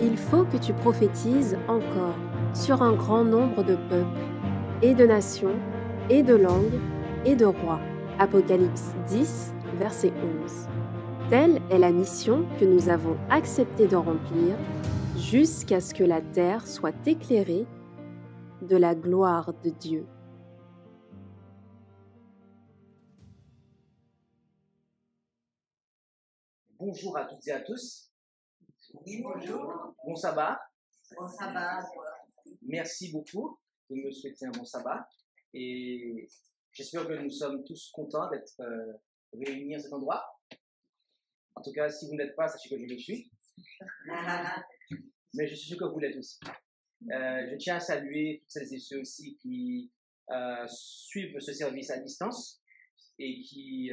il faut que tu prophétises encore sur un grand nombre de peuples, et de nations, et de langues, et de rois. Apocalypse 10, verset 11. Telle est la mission que nous avons accepté de remplir jusqu'à ce que la terre soit éclairée de la gloire de Dieu. Bonjour à toutes et à tous. Oui, bonjour. Bon sabbat. Bon sabbat. Merci beaucoup de me souhaiter un bon sabbat. Et j'espère que nous sommes tous contents d'être réunis à cet endroit. En tout cas, si vous n'êtes pas, sachez que je le suis. Mais je suis sûr que vous l'êtes aussi. Je tiens à saluer toutes celles et ceux aussi qui suivent ce service à distance et qui,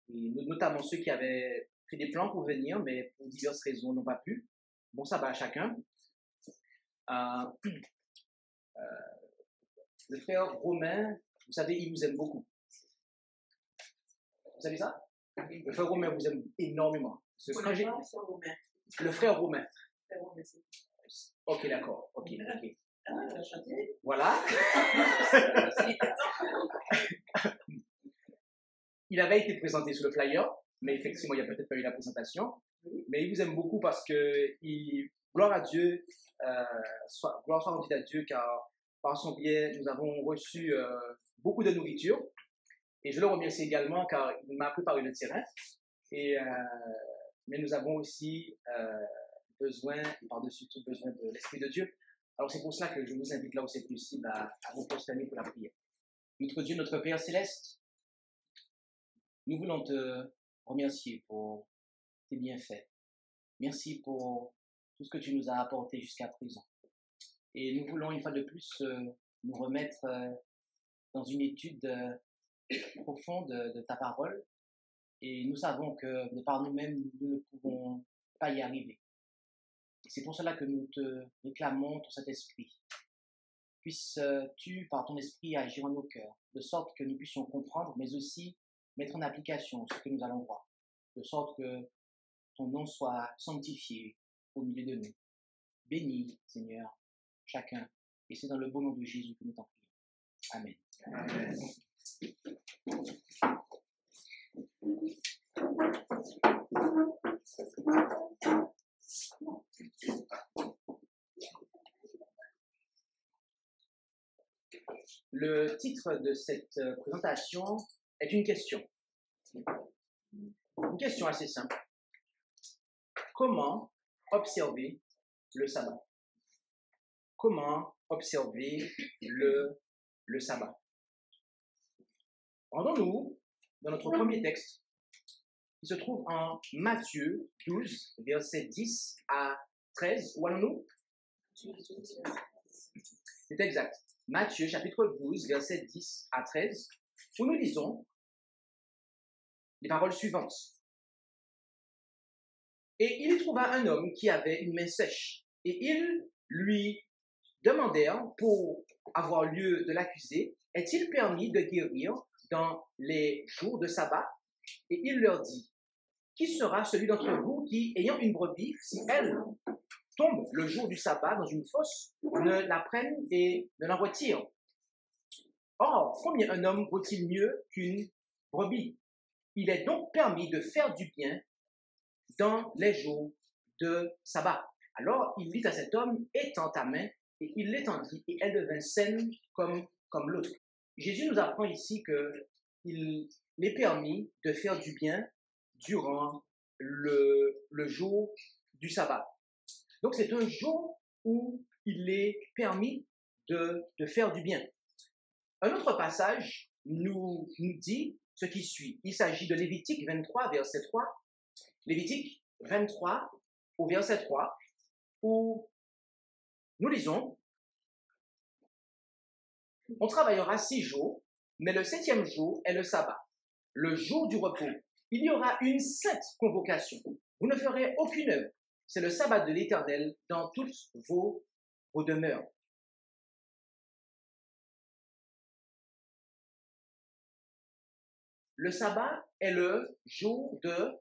notamment ceux qui avaient fait des plans pour venir, mais pour diverses raisons n'ont pas pu. Bon sabbat à chacun. Le frère Romain, vous savez, il vous aime beaucoup. Vous savez ça? Le frère Romain vous aime énormément. Le frère Romain. Ok, d'accord. Ok. Voilà. Il avait été présenté sur le flyer, mais effectivement, il n'y a peut-être pas eu la présentation. Mais il vous aime beaucoup parce que, gloire à Dieu, gloire soit rendue à Dieu, car par son biais, nous avons reçu beaucoup de nourriture. Et je le remercie également car il m'a préparé le terrain. Mais nous avons aussi besoin, par-dessus tout, besoin de l'Esprit de Dieu. Alors c'est pour cela que je vous invite là où c'est possible à vous prosterner pour la prière. Notre Dieu, notre Père Céleste, nous voulons te remercier pour tes bienfaits. Merci pour tout ce que tu nous as apporté jusqu'à présent. Et nous voulons une fois de plus nous remettre dans une étude profonde de ta parole. Et nous savons que de par nous-mêmes, nous ne pouvons pas y arriver. C'est pour cela que nous te réclamons ton Saint-Esprit. Puisses-tu, par ton esprit, agir en nos cœurs, de sorte que nous puissions comprendre, mais aussi mettre en application ce que nous allons voir, de sorte que ton nom soit sanctifié au milieu de nous. Bénis, Seigneur, chacun, et c'est dans le beau nom de Jésus que nous t'en prions. Amen. Amen. Le titre de cette présentation est une question. Une question assez simple. Comment observer le sabbat? Comment observer le sabbat? Rendons-nous dans notre premier texte qui se trouve en Matthieu 12, versets 10 à 13. Où allons-nous? C'est exact. Matthieu chapitre 12, versets 10 à 13, où nous lisons les paroles suivantes. Et il trouva un homme qui avait une main sèche, et ils lui demandèrent, pour avoir lieu de l'accuser, est-il permis de guérir dans les jours de sabbat? Et il leur dit, qui sera celui d'entre vous qui, ayant une brebis, si elle tombe le jour du sabbat dans une fosse, ne la prenne et ne la retire? Or, combien un homme vaut-il mieux qu'une brebis? Il est donc permis de faire du bien dans les jours de sabbat. Alors, il dit à cet homme, étends ta main, et il l'étendit, et elle devint saine comme l'autre. Jésus nous apprend ici qu'il est permis de faire du bien durant le jour du sabbat. Donc, c'est un jour où il est permis de faire du bien. Un autre passage nous dit ce qui suit. Il s'agit de Lévitique 23, verset 3. Lévitique 23, au verset 3, où nous lisons « On travaillera 6 jours, mais le 7e jour est le sabbat, le jour du repos. Il y aura une sainte convocation. Vous ne ferez aucune œuvre. C'est le sabbat de l'Éternel dans toutes vos demeures. » Le sabbat est le jour de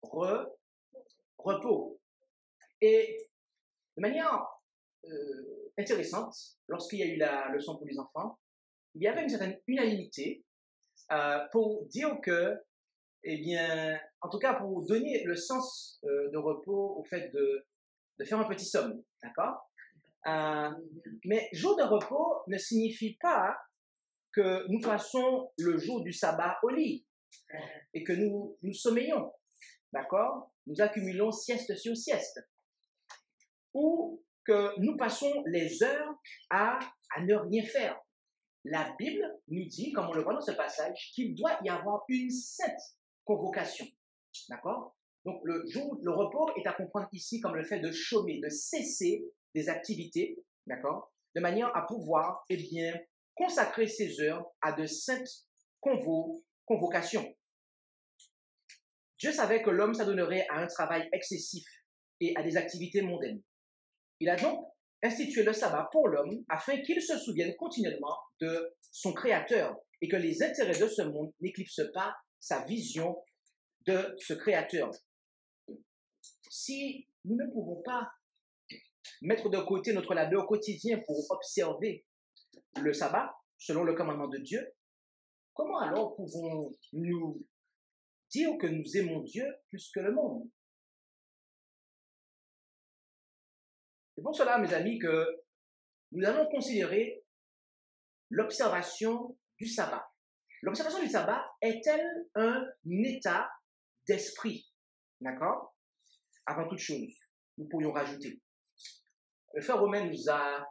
repos. Et de manière intéressante, lorsqu'il y a eu la leçon pour les enfants, il y avait une certaine unanimité pour dire que, eh bien, en tout cas pour donner le sens de repos au fait de faire un petit somme, d'accord? Mais jour de repos ne signifie pas que nous passons le jour du sabbat au lit et que nous sommeillons, d'accord? Nous accumulons sieste sur sieste. Ou que nous passons les heures à ne rien faire. La Bible nous dit, comme on le voit dans ce passage, qu'il doit y avoir une sainte convocation, d'accord? Donc le repos est à comprendre ici comme le fait de chômer, de cesser des activités, d'accord? De manière à pouvoir, eh bien, consacrer ces heures à de saintes convocations. Dieu savait que l'homme s'adonnerait à un travail excessif et à des activités mondaines. Il a donc institué le sabbat pour l'homme afin qu'il se souvienne continuellement de son Créateur et que les intérêts de ce monde n'éclipsent pas sa vision de ce Créateur. Si nous ne pouvons pas mettre de côté notre labeur quotidien pour observer le sabbat selon le commandement de Dieu, comment alors pouvons-nous dire que nous aimons Dieu plus que le monde? C'est pour cela, mes amis, que nous allons considérer l'observation du sabbat. L'observation du sabbat est-elle un état d'esprit? D'accord? Avant toute chose, nous pourrions rajouter. Le frère Romain nous a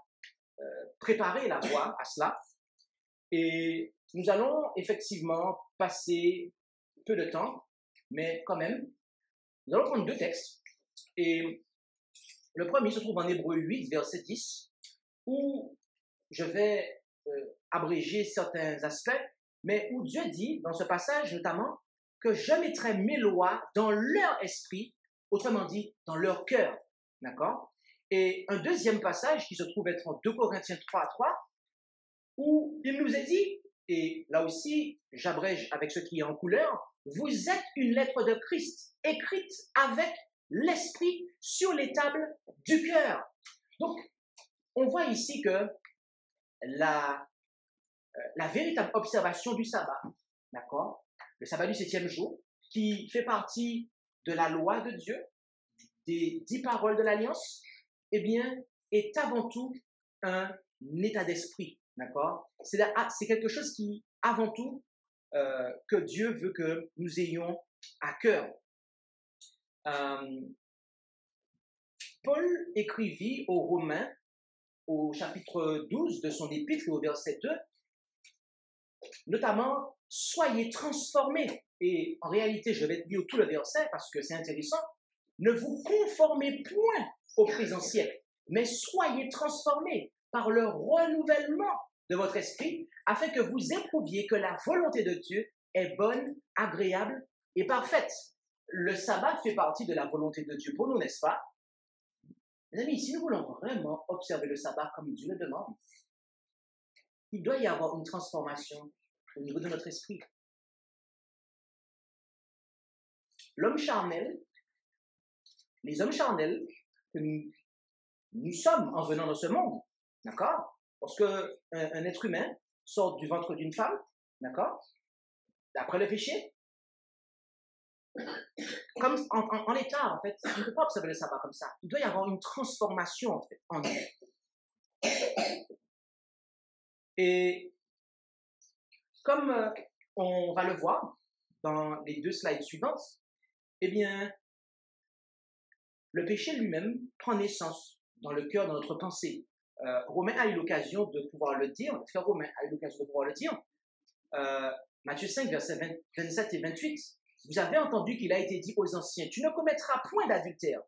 préparé la voie à cela et nous allons effectivement passer peu de temps, mais quand même, nous allons prendre deux textes et le premier se trouve en Hébreux 8, verset 10, où je vais abréger certains aspects, mais où Dieu dit, dans ce passage notamment, que je mettrai mes lois dans leur esprit, autrement dit, dans leur cœur. D'accord? Et un deuxième passage qui se trouve être en 2 Corinthiens 3, 3, où il nous est dit, et là aussi, j'abrège avec ce qui est en couleur, vous êtes une lettre de Christ, écrite avec l'esprit sur les tables du cœur. Donc, on voit ici que la véritable observation du sabbat, d'accord, le sabbat du 7e jour, qui fait partie de la loi de Dieu, des 10 paroles de l'Alliance, eh bien, est avant tout un état d'esprit, d'accord? C'est quelque chose qui, avant tout, que Dieu veut que nous ayons à cœur. Paul écrivit aux Romains, au chapitre 12 de son épître, au verset 2, notamment, soyez transformés. Et en réalité, je vais lire tout le verset parce que c'est intéressant. Ne vous conformez point au présent siècle, mais soyez transformés par le renouvellement de votre esprit, afin que vous éprouviez que la volonté de Dieu est bonne, agréable et parfaite. Le sabbat fait partie de la volonté de Dieu pour nous, n'est-ce pas? Mes amis, si nous voulons vraiment observer le sabbat comme Dieu le demande, il doit y avoir une transformation au niveau de notre esprit. L'homme charnel, les hommes charnels que nous sommes en venant dans ce monde, d'accord? Parce qu'un être humain sort du ventre d'une femme, d'accord? Après le péché, comme en l'état, en fait, on ne peut pas observer le sabbat comme ça. Il doit y avoir une transformation, en fait, en nous. Et comme on va le voir dans les 2 slides suivantes, eh bien, le péché lui-même prend naissance dans le cœur, dans notre pensée. Romain a eu l'occasion de pouvoir le dire, le frère Romain a eu l'occasion de pouvoir le dire. Matthieu 5, versets 27 et 28. Vous avez entendu qu'il a été dit aux anciens, tu ne commettras point d'adultère.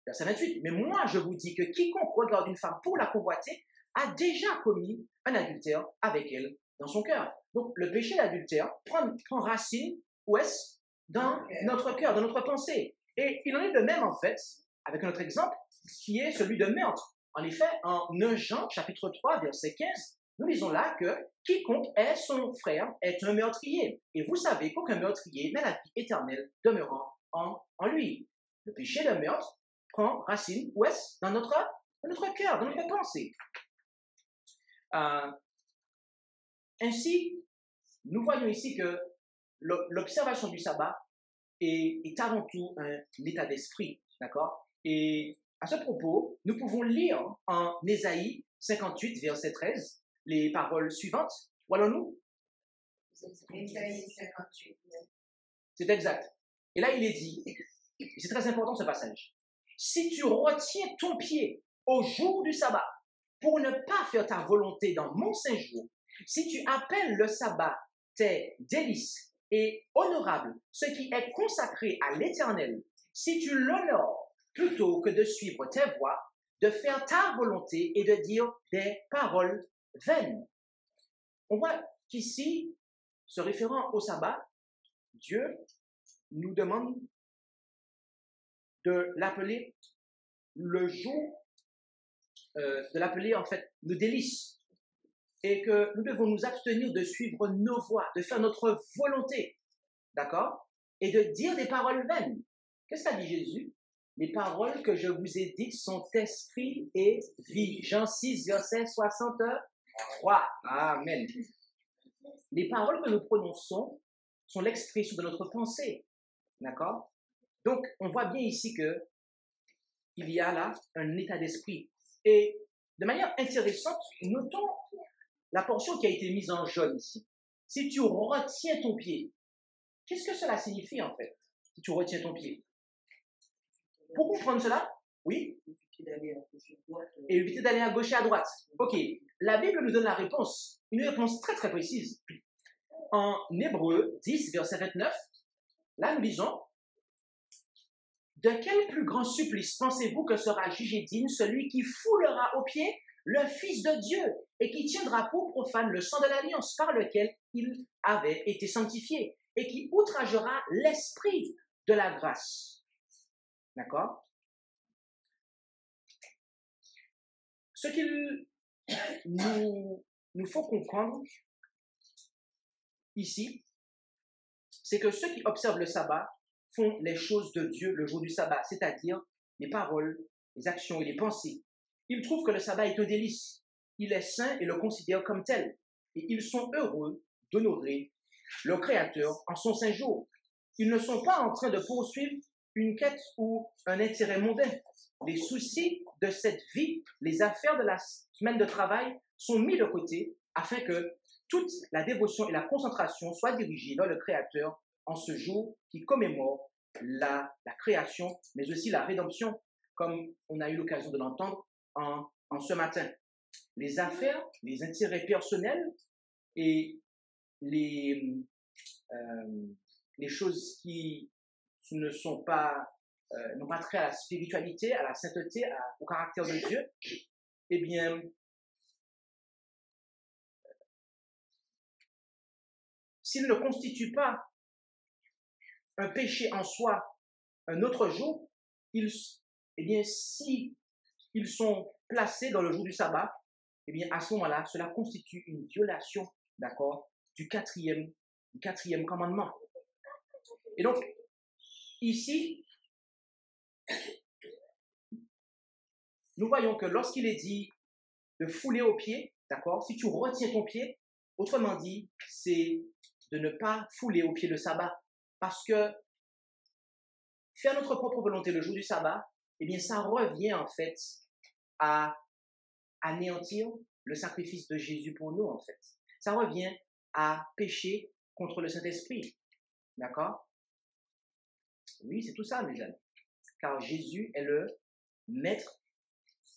Verset 28. Mais moi, je vous dis que quiconque regarde une femme pour la convoiter a déjà commis un adultère avec elle dans son cœur. Donc, le péché d'adultère prend racine, où est-ce? Dans notre cœur, dans notre pensée. Et il en est de même, en fait, avec notre exemple, qui est celui de meurtre. En effet, en 1 Jean, chapitre 3, verset 15, nous lisons là que quiconque est son frère est un meurtrier. Et vous savez qu'aucun meurtrier n'a la vie éternelle demeurant en lui. Le péché de meurtre prend racine, où est-ce? Dans notre cœur, dans notre pensée. Ainsi, nous voyons ici que l'observation du sabbat est avant tout un état d'esprit, d'accord? Et à ce propos, nous pouvons lire en Ésaïe 58, verset 13, les paroles suivantes. Où allons-nous? Ésaïe 58. C'est exact. Et là, il est dit, et c'est très important ce passage, si tu retiens ton pied au jour du sabbat pour ne pas faire ta volonté dans mon saint jour, si tu appelles le sabbat tes délices et honorable, ce qui est consacré à l'Éternel, si tu l'honores plutôt que de suivre tes voies, de faire ta volonté et de dire des paroles vaines. On voit qu'ici, se référant au sabbat, Dieu nous demande de l'appeler le jour, de l'appeler en fait le délice, et que nous devons nous abstenir de suivre nos voies, de faire notre volonté, d'accord? Et de dire des paroles vaines. Qu'est-ce qu'a dit Jésus? Les paroles que je vous ai dites sont esprit et vie. Jean 6, verset 63. Amen. Les paroles que nous prononçons sont l'expression de notre pensée, d'accord? Donc, on voit bien ici que il y a là un état d'esprit. Et de manière intéressante, notons la portion qui a été mise en jaune ici. Si tu retiens ton pied, qu'est-ce que cela signifie en fait? Si tu retiens ton pied. Pour comprendre cela, oui? Et éviter d'aller à gauche et à droite. Ok, la Bible nous donne la réponse, une réponse très très précise. En Hébreux 10, verset 29, là nous lisons, de quel plus grand supplice pensez-vous que sera jugé digne celui qui foulera aux pieds le Fils de Dieu et qui tiendra pour profane le sang de l'alliance par lequel il avait été sanctifié et qui outragera l'esprit de la grâce. D'accord? Ce qu'il nous faut comprendre ici, c'est que ceux qui observent le sabbat font les choses de Dieu le jour du sabbat, c'est-à-dire les paroles, les actions et les pensées. Ils trouvent que le sabbat est un délice. Il est saint et le considèrent comme tel. Et ils sont heureux d'honorer leur Créateur en son saint jour. Ils ne sont pas en train de poursuivre une quête ou un intérêt mondain. Les soucis de cette vie, les affaires de la semaine de travail sont mis de côté afin que toute la dévotion et la concentration soient dirigées vers le Créateur en ce jour qui commémore la création, mais aussi la rédemption, comme on a eu l'occasion de l'entendre en ce matin. Les affaires, les intérêts personnels et les choses qui ne sont pas, n'ont pas trait à la spiritualité, à la sainteté, au caractère de Dieu, eh bien, s'ils ne constituent pas un péché en soi un autre jour, eh bien, si ils sont placés dans le jour du sabbat, eh bien, à ce moment-là, cela constitue une violation, d'accord, du quatrième commandement. Et donc, ici, nous voyons que lorsqu'il est dit de fouler au pied, d'accord, si tu retiens ton pied, autrement dit, c'est de ne pas fouler au pied le sabbat. Parce que faire notre propre volonté le jour du sabbat, eh bien, ça revient en fait à anéantir le sacrifice de Jésus pour nous, en fait. Ça revient à pécher contre le Saint-Esprit. D'accord? Oui, c'est tout ça, mes jeunes. Car Jésus est le maître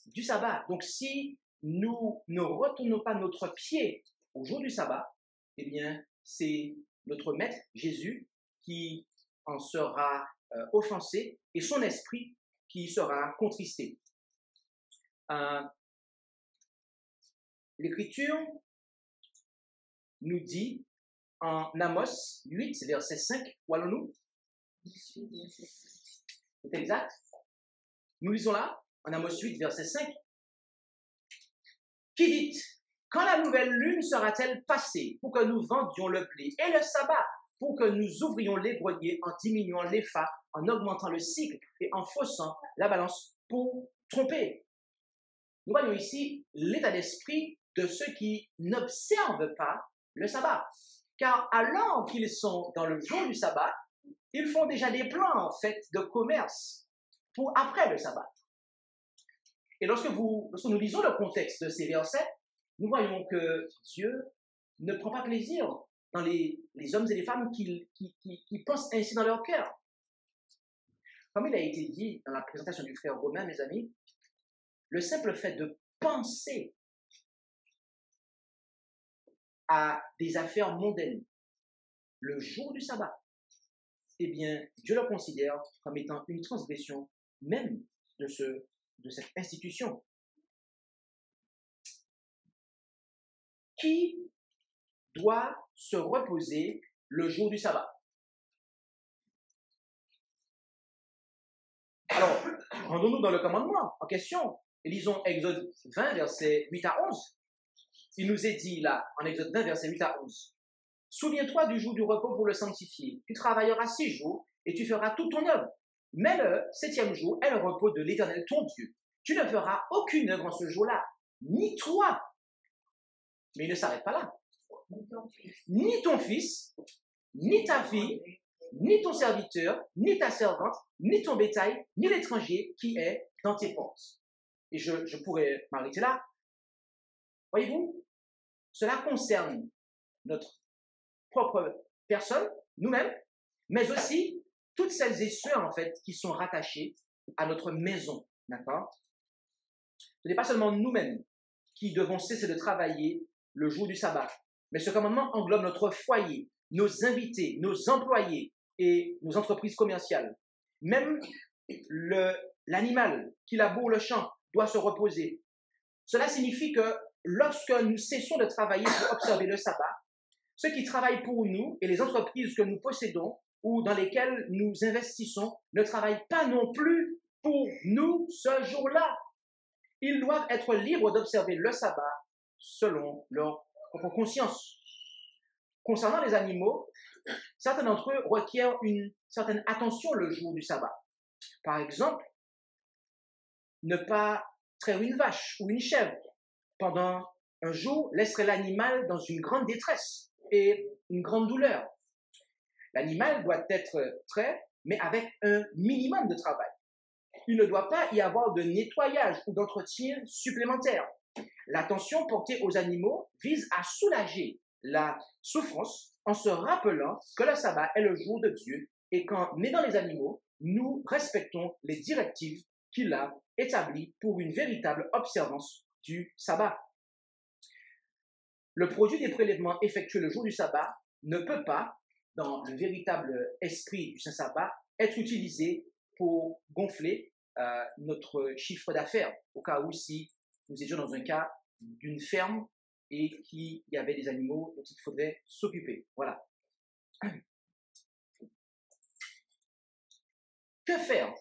du sabbat. Donc, si nous ne retournons pas notre pied au jour du sabbat, eh bien, c'est notre maître, Jésus, qui en sera offensé et son esprit qui sera contristé. L'Écriture nous dit en Amos 8, verset 5, où allons-nous? C'est exact. Nous lisons là, en Amos 8, verset 5, qui dit, quand la nouvelle lune sera-t-elle passée pour que nous vendions le blé et le sabbat, pour que nous ouvrions les greniers en diminuant les l'épha, en augmentant le cycle et en faussant la balance pour tromper. Nous voyons ici l'état d'esprit de ceux qui n'observent pas le sabbat. Car alors qu'ils sont dans le jour du sabbat, ils font déjà des plans en fait de commerce pour après le sabbat. Et lorsque nous lisons le contexte de ces versets, nous voyons que Dieu ne prend pas plaisir dans les hommes et les femmes qui pensent ainsi dans leur cœur. Comme il a été dit dans la présentation du frère Romain, mes amis, le simple fait de penser à des affaires mondaines le jour du sabbat, eh bien, Dieu le considère comme étant une transgression même de cette institution. Qui doit se reposer le jour du sabbat? Alors, rendons-nous dans le commandement en question. Et lisons Exode 20, versets 8 à 11. Il nous est dit là, en Exode 20, versets 8 à 11. « Souviens-toi du jour du repos pour le sanctifier. Tu travailleras 6 jours et tu feras toute ton œuvre. Mais le 7e jour est le repos de l'Éternel ton Dieu. Tu ne feras aucune œuvre en ce jour-là, ni toi. » Mais il ne s'arrête pas là. Ni ton fils, ni ta fille, ni ton serviteur, ni ta servante, ni ton bétail, ni l'étranger qui est dans tes portes. Et je pourrais m'arrêter là. Voyez-vous, cela concerne notre propre personne, nous-mêmes, mais aussi toutes celles et ceux, en fait, qui sont rattachés à notre maison, d'accord? Ce n'est pas seulement nous-mêmes qui devons cesser de travailler le jour du sabbat, mais ce commandement englobe notre foyer, nos invités, nos employés et nos entreprises commerciales. Même l'animal qui laboure le champ doit se reposer. Cela signifie que lorsque nous cessons de travailler pour observer le sabbat, ceux qui travaillent pour nous et les entreprises que nous possédons ou dans lesquelles nous investissons ne travaillent pas non plus pour nous ce jour-là. Ils doivent être libres d'observer le sabbat selon leur propre conscience. Concernant les animaux, certains d'entre eux requièrent une certaine attention le jour du sabbat. Par exemple, ne pas traire une vache ou une chèvre pendant un jour laisserait l'animal dans une grande détresse et une grande douleur. L'animal doit être trait, mais avec un minimum de travail. Il ne doit pas y avoir de nettoyage ou d'entretien supplémentaire. L'attention portée aux animaux vise à soulager la souffrance en se rappelant que le sabbat est le jour de Dieu et qu'en aidant les animaux, nous respectons les directives qu'il a établies pour une véritable observance du sabbat. Le produit des prélèvements effectués le jour du sabbat ne peut pas, dans le véritable esprit du saint sabbat, être utilisé pour gonfler notre chiffre d'affaires, au cas où si nous étions dans un cas d'une ferme et qu'il y avait des animaux dont il faudrait s'occuper. Voilà. Que faire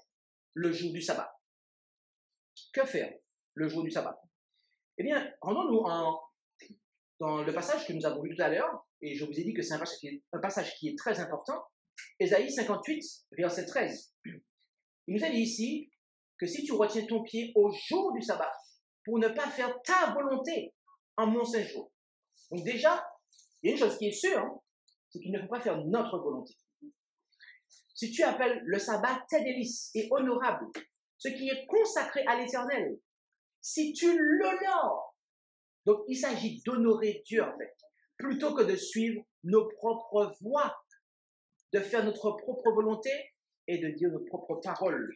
le jour du sabbat? Que faire le jour du sabbat? Eh bien, rendons-nous dans le passage que nous avons lu tout à l'heure, et je vous ai dit que c'est un passage qui est très important, Ésaïe 58, verset 13. Il nous a dit ici que si tu retiens ton pied au jour du sabbat, pour ne pas faire ta volonté en mon saint jour. Donc déjà, il y a une chose qui est sûre, hein, c'est qu'il ne faut pas faire notre volonté. Si tu appelles le sabbat tes délices et honorable, ce qui est consacré à l'Éternel, si tu l'honores, donc il s'agit d'honorer Dieu en fait, plutôt que de suivre nos propres voies, de faire notre propre volonté et de dire nos propres paroles.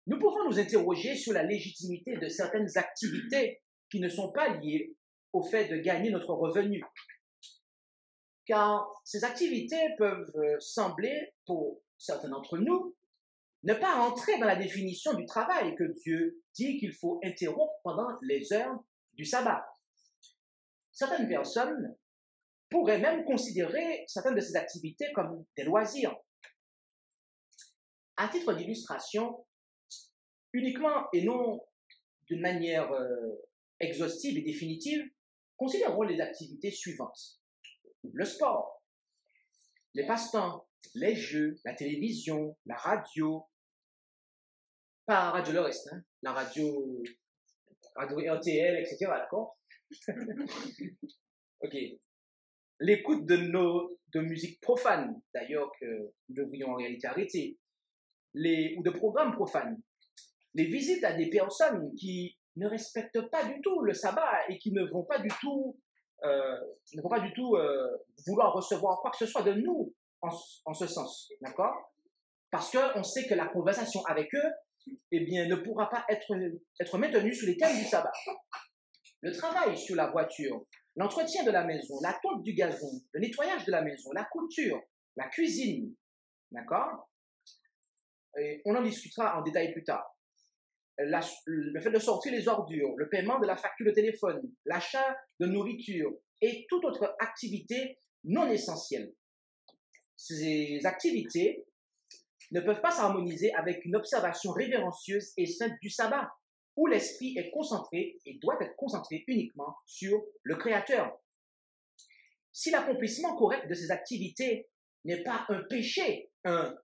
Nous pouvons nous interroger sur la légitimité de certaines activités qui ne sont pas liées au fait de gagner notre revenu. Car ces activités peuvent sembler, pour certains d'entre nous, ne pas entrer dans la définition du travail que Dieu dit qu'il faut interrompre pendant les heures du sabbat. Certaines personnes pourraient même considérer certaines de ces activités comme des loisirs. À titre d'illustration, uniquement et non d'une manière exhaustive et définitive, considérons les activités suivantes. Le sport, les passe-temps, les jeux, la télévision, la radio, Pas Radio Le Reste, hein, la radio RTL, etc. D'accord? Ok. L'écoute de musique profane, d'ailleurs, que nous devrions en réalité arrêter, ou de programmes profanes, les visites à des personnes qui ne respectent pas du tout le sabbat et qui ne vont pas du tout, vouloir recevoir quoi que ce soit de nous en ce sens, d'accord? Parce qu'on sait que la conversation avec eux, eh bien, ne pourra pas être maintenue sous les thèmes du sabbat. Le travail sur la voiture, l'entretien de la maison, la tonte du gazon, le nettoyage de la maison, la couture, la cuisine, d'accord? Et on en discutera en détail plus tard. Le fait de sortir les ordures, le paiement de la facture de téléphone, l'achat de nourriture et toute autre activité non essentielle. Ces activités ne peuvent pas s'harmoniser avec une observation révérencieuse et sainte du sabbat, où l'esprit est concentré et doit être concentré uniquement sur le Créateur. Si l'accomplissement correct de ces activités n'est pas un péché, un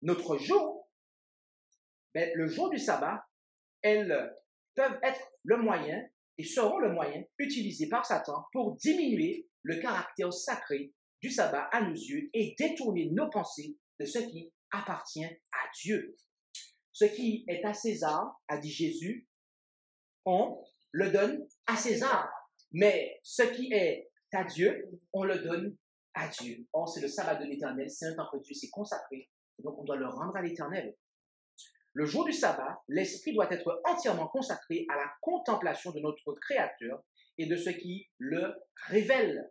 autre jour, ben, le jour du sabbat, elles peuvent être le moyen et seront le moyen utilisé par Satan pour diminuer le caractère sacré du sabbat à nos yeux et détourner nos pensées de ce qui appartient à Dieu. Ce qui est à César, a dit Jésus, on le donne à César. Mais ce qui est à Dieu, on le donne à Dieu. Or, c'est le sabbat de l'Éternel, c'est un temps que Dieu s'est consacré, donc on doit le rendre à l'Éternel. Le jour du sabbat, l'esprit doit être entièrement consacré à la contemplation de notre Créateur et de ce qui le révèle.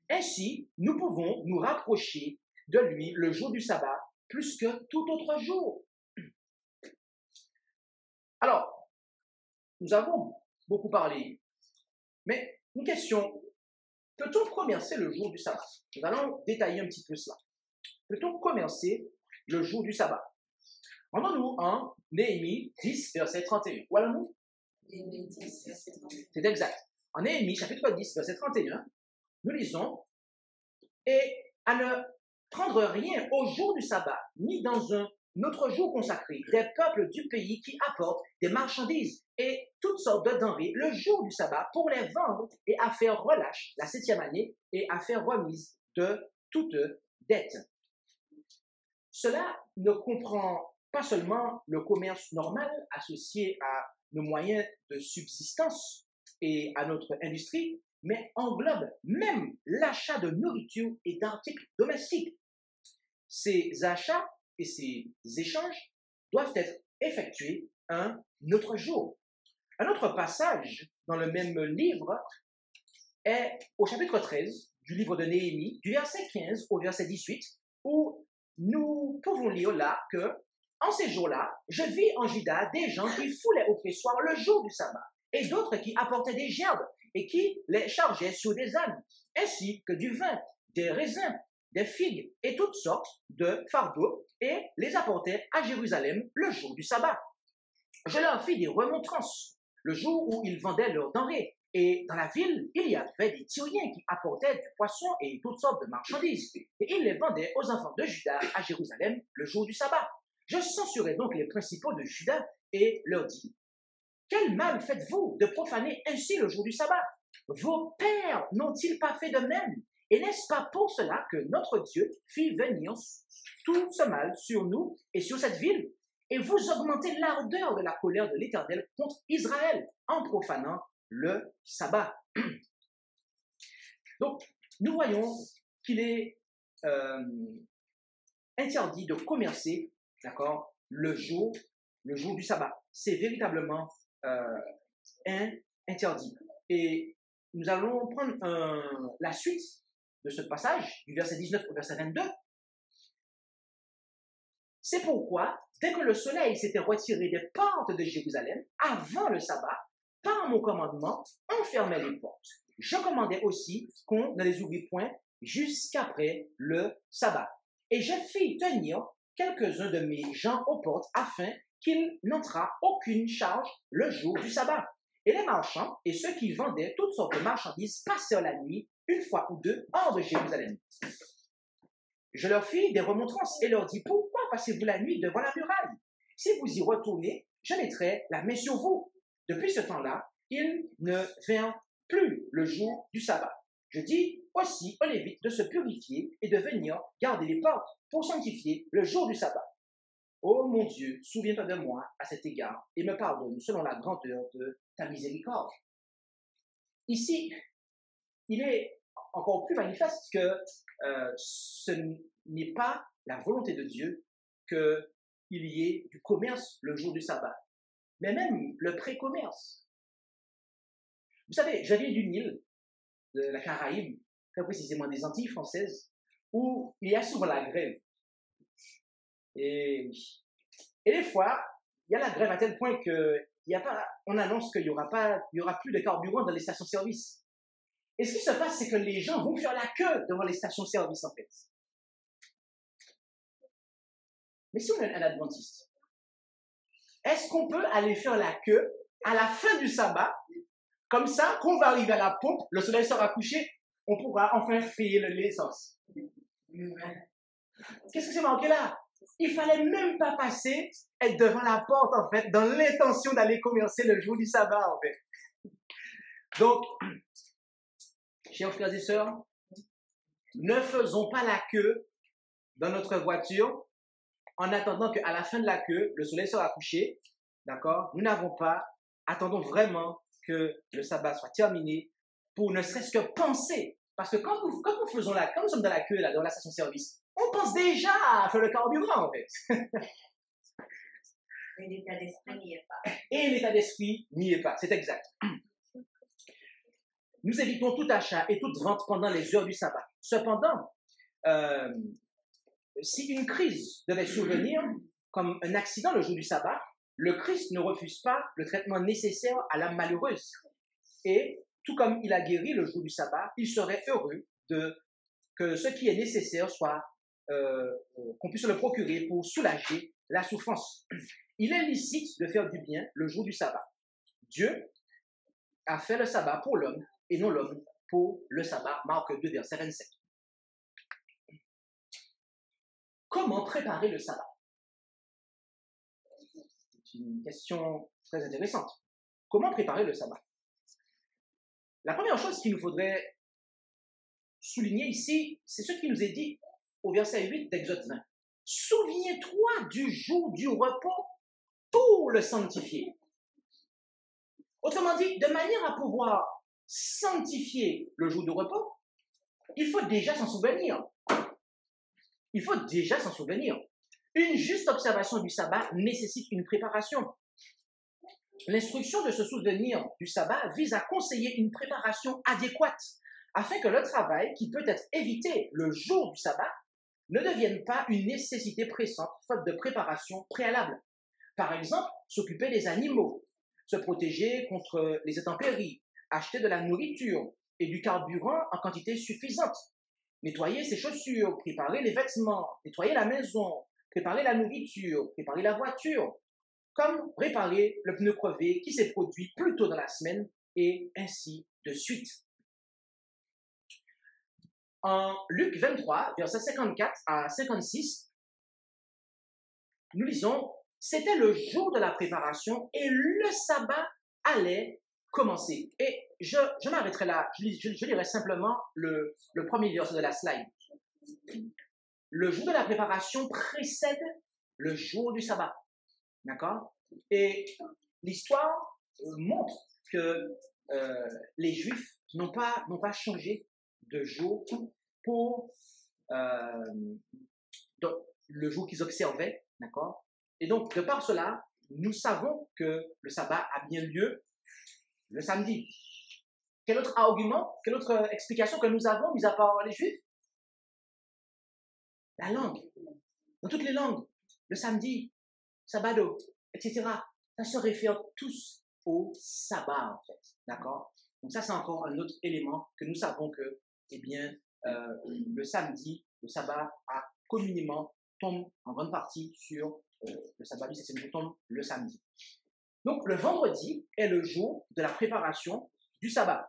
Ainsi, nous pouvons nous rapprocher de lui le jour du sabbat plus que tout autre jour. Alors, nous avons beaucoup parlé, mais une question, peut-on commercer le jour du sabbat? Nous allons détailler un petit peu cela. Peut-on commercer le jour du sabbat? Rendons-nous en Néhémie 10, verset 31. Où allons-nous? Néhémie 10, verset 31. C'est exact. En Néhémie, chapitre 10, verset 31, nous lisons « Et à ne prendre rien au jour du sabbat, ni dans un autre jour consacré, des peuples du pays qui apportent des marchandises et toutes sortes de denrées le jour du sabbat pour les vendre et à faire relâche la 7e année et à faire remise de toute dette. » Cela ne comprend pas seulement le commerce normal associé à nos moyens de subsistance et à notre industrie, mais englobe même l'achat de nourriture et d'articles domestiques. Ces achats et ces échanges doivent être effectués un autre jour. Un autre passage dans le même livre est au chapitre 13 du livre de Néhémie, du verset 15 au verset 18, où nous pouvons lire là que en ces jours-là, je vis en Juda des gens qui foulaient au pressoir le jour du sabbat, et d'autres qui apportaient des gerbes et qui les chargeaient sur des ânes, ainsi que du vin, des raisins, des figues et toutes sortes de fardeaux, et les apportaient à Jérusalem le jour du sabbat. Je leur fis des remontrances le jour où ils vendaient leurs denrées, et dans la ville, il y avait des Tyriens qui apportaient du poisson et toutes sortes de marchandises, et ils les vendaient aux enfants de Juda à Jérusalem le jour du sabbat. Je censurai donc les principaux de Juda et leur dis, « Quel mal faites-vous de profaner ainsi le jour du sabbat? Vos pères n'ont-ils pas fait de même? Et n'est-ce pas pour cela que notre Dieu fit venir tout ce mal sur nous et sur cette ville? Et vous augmentez l'ardeur de la colère de l'Éternel contre Israël en profanant le sabbat. » Donc, nous voyons qu'il est interdit de commercer, d'accord, le jour du sabbat. C'est véritablement interdit. Et nous allons prendre la suite de ce passage, du verset 19 au verset 22. C'est pourquoi, dès que le soleil s'était retiré des portes de Jérusalem, avant le sabbat, par mon commandement, on fermait les portes. Je commandais aussi qu'on ne les oublie point jusqu'après le sabbat. Et je fis tenir quelques-uns de mes gens aux portes afin qu'il n'entrât aucune charge le jour du sabbat. Et les marchands et ceux qui vendaient toutes sortes de marchandises passèrent la nuit, une fois ou deux, hors de Jérusalem. Je leur fis des remontrances et leur dis, pourquoi passez-vous la nuit devant la muraille? Si vous y retournez, je mettrai la main sur vous. Depuis ce temps-là, il ne vient plus le jour du sabbat. Je dis aussi aux Lévites de se purifier et de venir garder les portes pour sanctifier le jour du sabbat. Ô mon Dieu, souviens-toi de moi à cet égard et me pardonne selon la grandeur de ta miséricorde. Ici, il est encore plus manifeste que ce n'est pas la volonté de Dieu qu'il y ait du commerce le jour du sabbat, mais même le pré-commerce. Vous savez, je viens d'une île de la Caraïbe, très précisément des Antilles françaises, où il y a souvent la grève. Et des fois, il y a la grève à tel point on annonce qu'il n'y aura plus de carburant dans les stations-service. Et ce qui se passe, c'est que les gens vont faire la queue devant les stations-service, en fait. Mais si on est un adventiste, est-ce qu'on peut aller faire la queue à la fin du sabbat, comme ça, quand on va arriver à la pompe, le soleil sera couché, on pourra enfin payer l'essence. Qu'est-ce que c'est marqué là? Il fallait même pas passer, être devant la porte, en fait, dans l'intention d'aller commercer le jour du sabbat, en fait. Donc, chers frères et sœurs, ne faisons pas la queue dans notre voiture en attendant qu'à la fin de la queue, le soleil sera couché, d'accord? Nous n'avons pas, attendons vraiment que le sabbat soit terminé pour ne serait-ce que penser. Parce que quand nous sommes dans la queue, là, dans la station-service, on pense déjà à faire le carburant, en fait. Et l'état d'esprit n'y est pas. Et l'état d'esprit n'y est pas, c'est exact. Nous évitons tout achat et toute vente pendant les heures du sabbat. Cependant, si une crise devait survenir, comme un accident le jour du sabbat, le Christ ne refuse pas le traitement nécessaire à l'âme malheureuse. Et tout comme il a guéri le jour du sabbat, il serait heureux que ce qui est nécessaire soit qu'on puisse le procurer pour soulager la souffrance. Il est licite de faire du bien le jour du sabbat. Dieu a fait le sabbat pour l'homme et non l'homme pour le sabbat. Marc 2, verset 27. Comment préparer le sabbat? C'est une question très intéressante. Comment préparer le sabbat? La première chose qu'il nous faudrait souligner ici, c'est ce qui nous est dit au verset 8 d'Exode 20. Souviens-toi du jour du repos pour le sanctifier. Autrement dit, de manière à pouvoir sanctifier le jour de repos, il faut déjà s'en souvenir. Il faut déjà s'en souvenir. Une juste observation du sabbat nécessite une préparation. L'instruction de se souvenir du sabbat vise à conseiller une préparation adéquate afin que le travail qui peut être évité le jour du sabbat ne devienne pas une nécessité pressante faute de préparation préalable. Par exemple, s'occuper des animaux, se protéger contre les intempéries, acheter de la nourriture et du carburant en quantité suffisante, nettoyer ses chaussures, préparer les vêtements, nettoyer la maison, préparer la nourriture, préparer la voiture, comme réparer le pneu crevé qui s'est produit plus tôt dans la semaine et ainsi de suite. En Luc 23, versets 54 à 56, nous lisons « C'était le jour de la préparation et le sabbat allait commencer. » Et je m'arrêterai là, je lirai simplement le premier verset de la slide. Le jour de la préparation précède le jour du sabbat. D'accord? Et l'histoire montre que les Juifs n'ont pas changé de jour pour le jour qu'ils observaient. D'accord? Et donc, de par cela, nous savons que le sabbat a bien lieu le samedi. Quel autre argument, quelle autre explication que nous avons, mis à part les Juifs? La langue. Dans toutes les langues, le samedi, sabbado, etc. Ça se réfère tous au sabbat, en fait. D'accord? Donc ça, c'est encore un autre élément que nous savons que, eh bien, le samedi, le sabbat communément tombe en grande partie sur le sabbat du 7e jour, tombe le samedi. Donc, le vendredi est le jour de la préparation du sabbat.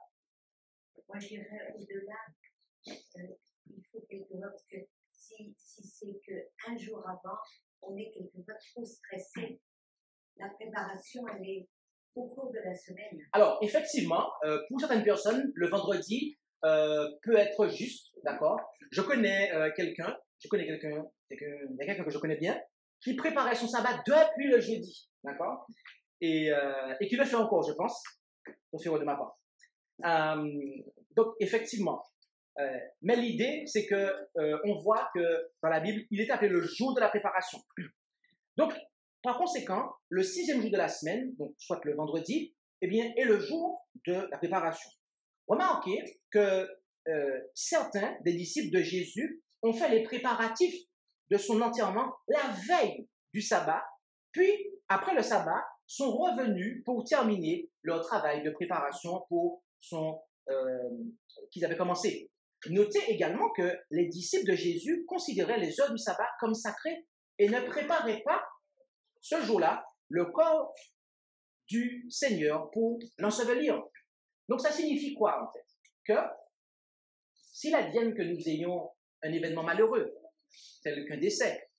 Moi, je dirais au-delà, il faut quelquefois, parce que si c'est qu'un jour avant, on est quelquefois trop stressé la préparation, elle est au cours de la semaine. Alors, effectivement, pour certaines personnes, le vendredi peut être juste, d'accord? Je connais quelqu'un que je connais bien, qui préparait son sabbat depuis le jeudi, d'accord? Et qui le fait encore, je pense, sauf erreur de ma part. Donc, effectivement. Mais l'idée, c'est que on voit que dans la Bible, il est appelé le jour de la préparation. Donc, par conséquent, le 6e jour de la semaine, donc soit le vendredi, eh bien, est le jour de la préparation. Remarquez que certains des disciples de Jésus ont fait les préparatifs de son enterrement la veille du sabbat, puis, après le sabbat, sont revenus pour terminer leur travail de préparation pour qu'ils avaient commencé. Notez également que les disciples de Jésus considéraient les heures du sabbat comme sacrées et ne préparaient pas ce jour-là le corps du Seigneur pour l'ensevelir. Donc ça signifie quoi en fait? Que s'il advienne que nous ayons un événement malheureux, tel qu'un décès,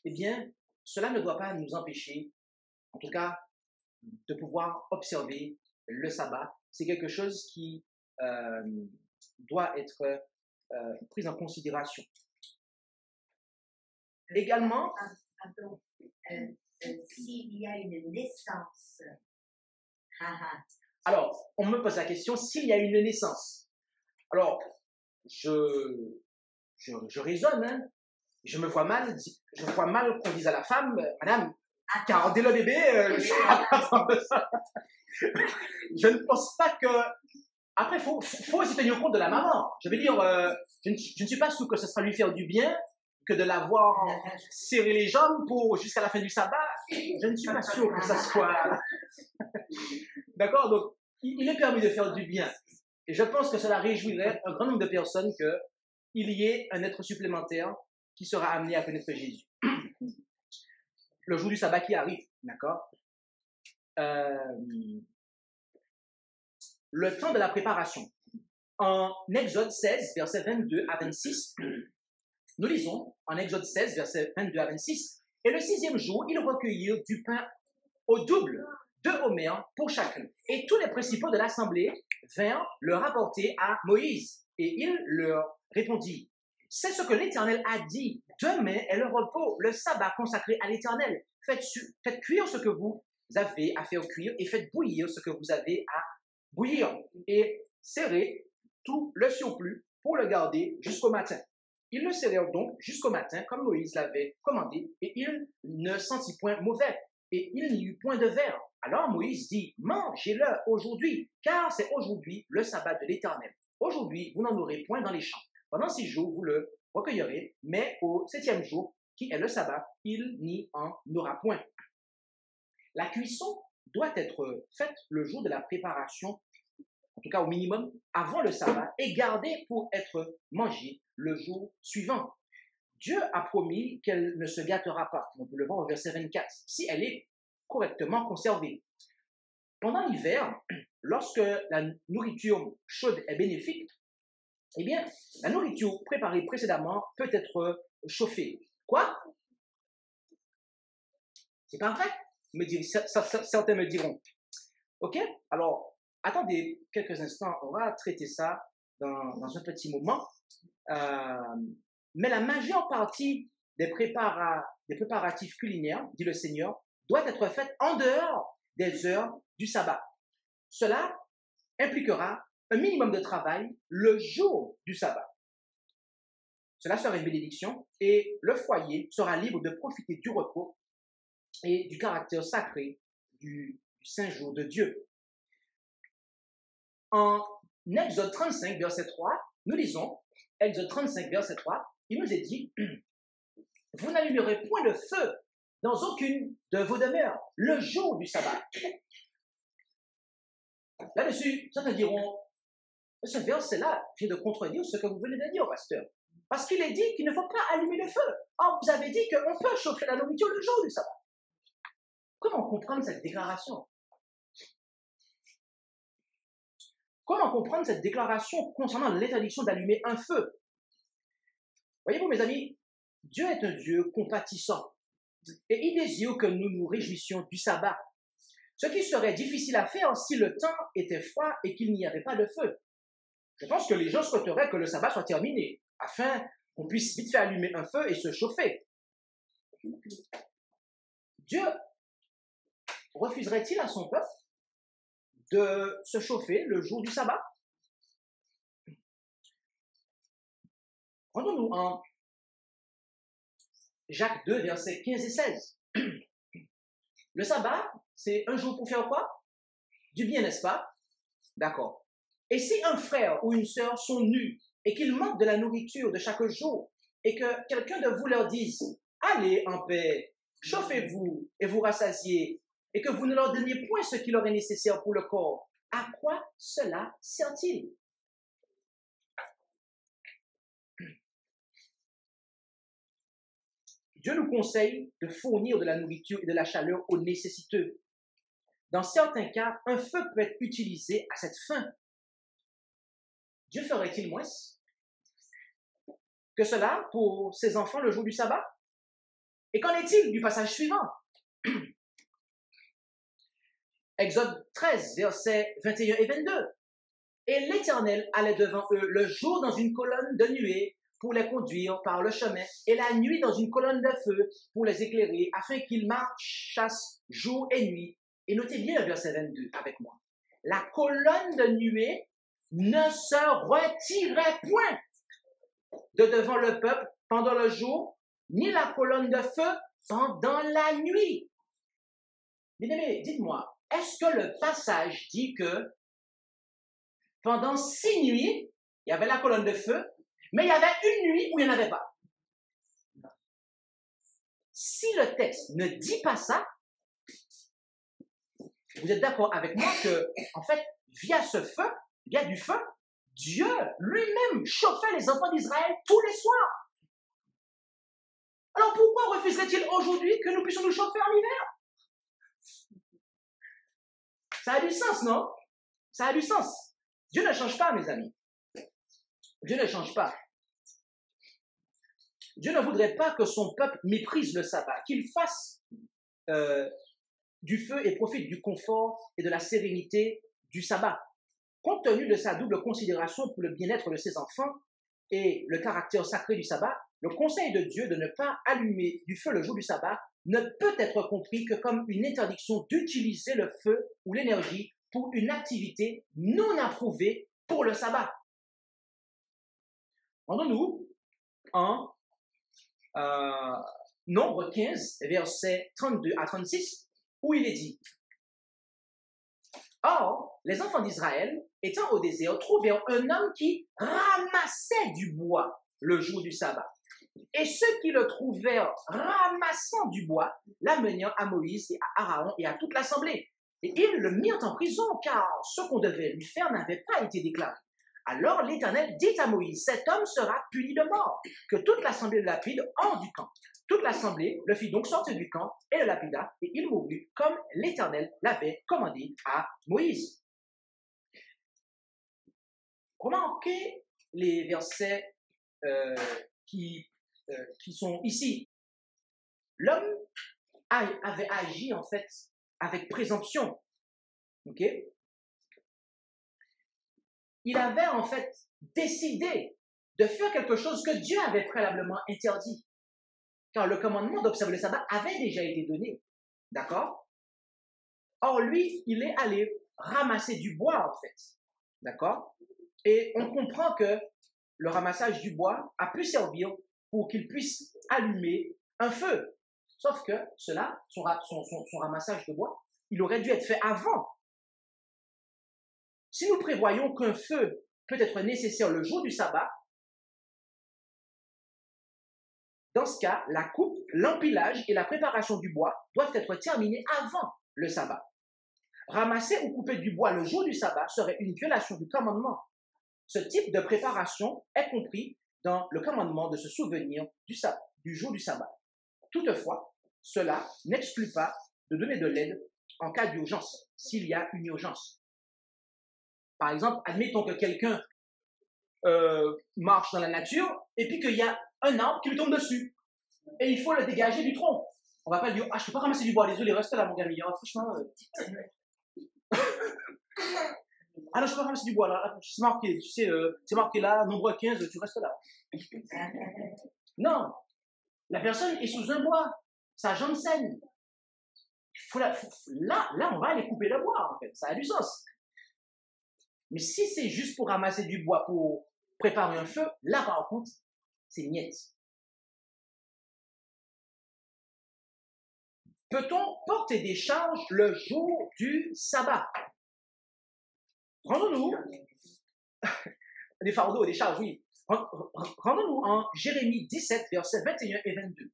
eh bien cela ne doit pas nous empêcher, en tout cas, de pouvoir observer le sabbat. C'est quelque chose qui doit être prise en considération. Également, Pardon, s'il y a une naissance. Alors, on me pose la question, s'il y a une naissance. Alors, je raisonne, hein. Je me vois mal qu'on dise à la femme, madame, car dès le bébé, je ne pense pas que. Après, il faut aussi tenir compte de la maman. Je veux dire, je ne suis pas sûr que ce sera lui faire du bien que de la voir serrer les jambes jusqu'à la fin du sabbat. Je ne suis pas sûr que ça soit. D'accord? Donc, il est permis de faire du bien. Et je pense que cela réjouirait un grand nombre de personnes qu'il y ait un être supplémentaire qui sera amené à connaître Jésus. Le jour du sabbat qui arrive, d'accord? Le temps de la préparation. En Exode 16, versets 22 à 26, nous lisons en Exode 16, versets 22 à 26, « Et le 6e jour, ils recueillirent du pain au double, 2 homères pour chacun. Et tous les principaux de l'assemblée vinrent le rapporter à Moïse. Et il leur répondit, « C'est ce que l'Éternel a dit, demain est le repos, le sabbat consacré à l'Éternel. Faites cuire ce que vous avez à faire cuire et faites bouillir ce que vous avez à bouillir. Et serrez tout le surplus pour le garder jusqu'au matin. » Ils le serrèrent donc jusqu'au matin, comme Moïse l'avait commandé, et il ne sentit point mauvais, et il n'y eut point de verre. Alors Moïse dit, « Mangez-le aujourd'hui, car c'est aujourd'hui le sabbat de l'Éternel. Aujourd'hui, vous n'en aurez point dans les champs. Pendant 6 jours, vous le recueillerez, mais au 7e jour, qui est le sabbat, il n'y en aura point. » La cuisson doit être faite le jour de la préparation, en tout cas au minimum, avant le sabbat, et gardée pour être mangée le jour suivant. Dieu a promis qu'elle ne se gâtera pas. On peut le voir au verset 24, si elle est correctement conservée. Pendant l'hiver, lorsque la nourriture chaude est bénéfique, eh bien, la nourriture préparée précédemment peut être chauffée. Quoi? C'est pas vrai? Certains me diront. Ok? Alors, attendez quelques instants, on va traiter ça dans un petit moment. Mais la majeure partie des préparatifs culinaires, dit le Seigneur, doit être faite en dehors des heures du sabbat. Cela impliquera un minimum de travail le jour du sabbat. Cela sera une bénédiction et le foyer sera libre de profiter du repos et du caractère sacré du saint jour de Dieu. En Exode 35, verset 3, nous lisons, Exode 35, verset 3, il nous est dit, « Vous n'allumerez point de feu dans aucune de vos demeures le jour du sabbat. » Là-dessus, certains diront, ce verset-là vient de contredire ce que vous venez de dire, pasteur. Parce qu'il est dit qu'il ne faut pas allumer le feu. Or, vous avez dit qu'on peut chauffer la nourriture le jour du sabbat. Comment comprendre cette déclaration? Comment comprendre cette déclaration concernant l'interdiction d'allumer un feu? Voyez-vous, mes amis, Dieu est un Dieu compatissant et il désire que nous nous réjouissions du sabbat Ce qui serait difficile à faire si le temps était froid et qu'il n'y avait pas de feu. Je pense que les gens souhaiteraient que le sabbat soit terminé, afin qu'on puisse vite faire allumer un feu et se chauffer. Dieu refuserait-il à son peuple de se chauffer le jour du sabbat? Rendons-nous en Jacques 2, versets 15 et 16. Le sabbat, c'est un jour pour faire quoi? Du bien, n'est-ce pas? D'accord. Et si un frère ou une sœur sont nus et qu'ils manquent de la nourriture de chaque jour et que quelqu'un de vous leur dise « Allez en paix, chauffez-vous et vous rassasiez » et que vous ne leur donniez point ce qui leur est nécessaire pour le corps, à quoi cela sert-il? Dieu nous conseille de fournir de la nourriture et de la chaleur aux nécessiteux. Dans certains cas, un feu peut être utilisé à cette fin. Dieu ferait-il moins que cela pour ses enfants le jour du sabbat? Et qu'en est-il du passage suivant? Exode 13, versets 21 et 22. Et l'Éternel allait devant eux le jour dans une colonne de nuée pour les conduire par le chemin, et la nuit dans une colonne de feu pour les éclairer, afin qu'ils marchassent jour et nuit. Et notez bien le verset 22 avec moi. La colonne de nuée ne se retirait point de devant le peuple pendant le jour, ni la colonne de feu pendant la nuit. Bien-aimés, dites-moi, est-ce que le passage dit que pendant 6 nuits, il y avait la colonne de feu, mais il y avait une nuit où il n'y en avait pas? Si le texte ne dit pas ça, vous êtes d'accord avec moi que, en fait, via ce feu, via du feu, Dieu lui-même chauffait les enfants d'Israël tous les soirs. Alors pourquoi refuserait-il aujourd'hui que nous puissions nous chauffer en hiver? Ça a du sens, non? Ça a du sens. Dieu ne change pas, mes amis. Dieu ne change pas. Dieu ne voudrait pas que son peuple méprise le sabbat, qu'il fasse du feu et profite du confort et de la sérénité du sabbat. Compte tenu de sa double considération pour le bien-être de ses enfants et le caractère sacré du sabbat, le conseil de Dieu de ne pas allumer du feu le jour du sabbat ne peut être compris que comme une interdiction d'utiliser le feu ou l'énergie pour une activité non approuvée pour le sabbat. Rendons-nous en Nombre 15, versets 32 à 36, où il est dit: Or, les enfants d'Israël, étant au désert, trouvèrent un homme qui ramassait du bois le jour du sabbat. Et ceux qui le trouvèrent ramassant du bois l'amenèrent à Moïse et à Aaron et à toute l'assemblée. Et ils le mirent en prison, car ce qu'on devait lui faire n'avait pas été déclaré. Alors l'Éternel dit à Moïse: Cet homme sera puni de mort, que toute l'assemblée le lapide hors du camp. Toute l'assemblée le fit donc sortir du camp et le lapida, et il mourut comme l'Éternel l'avait commandé à Moïse. Remarquez les versets qui sont ici. L'homme avait agi en fait avec présomption. Ok? Il avait en fait décidé de faire quelque chose que Dieu avait préalablement interdit. Car le commandement d'observer le sabbat avait déjà été donné. D'accord? Or, lui, il est allé ramasser du bois, en fait. D'accord? Et on comprend que le ramassage du bois a pu servir pour qu'il puisse allumer un feu. Sauf que cela, son ramassage de bois, il aurait dû être fait avant. Si nous prévoyons qu'un feu peut être nécessaire le jour du sabbat, dans ce cas, la coupe, l'empilage et la préparation du bois doivent être terminés avant le sabbat. Ramasser ou couper du bois le jour du sabbat serait une violation du commandement. Ce type de préparation est compris dans le commandement de se souvenir du jour du sabbat. Toutefois, cela n'exclut pas de donner de l'aide en cas d'urgence, s'il y a une urgence. Par exemple, admettons que quelqu'un marche dans la nature et puis qu'il y a un arbre qui lui tombe dessus et il faut le dégager du tronc. On va pas dire, ah, je peux pas ramasser du bois, désolé, reste là, mon gars. Franchement, ah non, je peux pas ramasser du bois, là, c'est marqué, tu sais, c'est marqué là, nombre 15, tu restes là. Non, la personne est sous un bois, sa jambe saigne. Là, on va aller couper le bois, en fait, ça a du sens. Mais si c'est juste pour ramasser du bois, pour préparer un feu, là, par contre, c'est niette. Peut-on porter des charges le jour du sabbat? Rendons-nous, des fardeaux, des charges, oui. Rendons-nous en Jérémie 17, versets 21 et 22,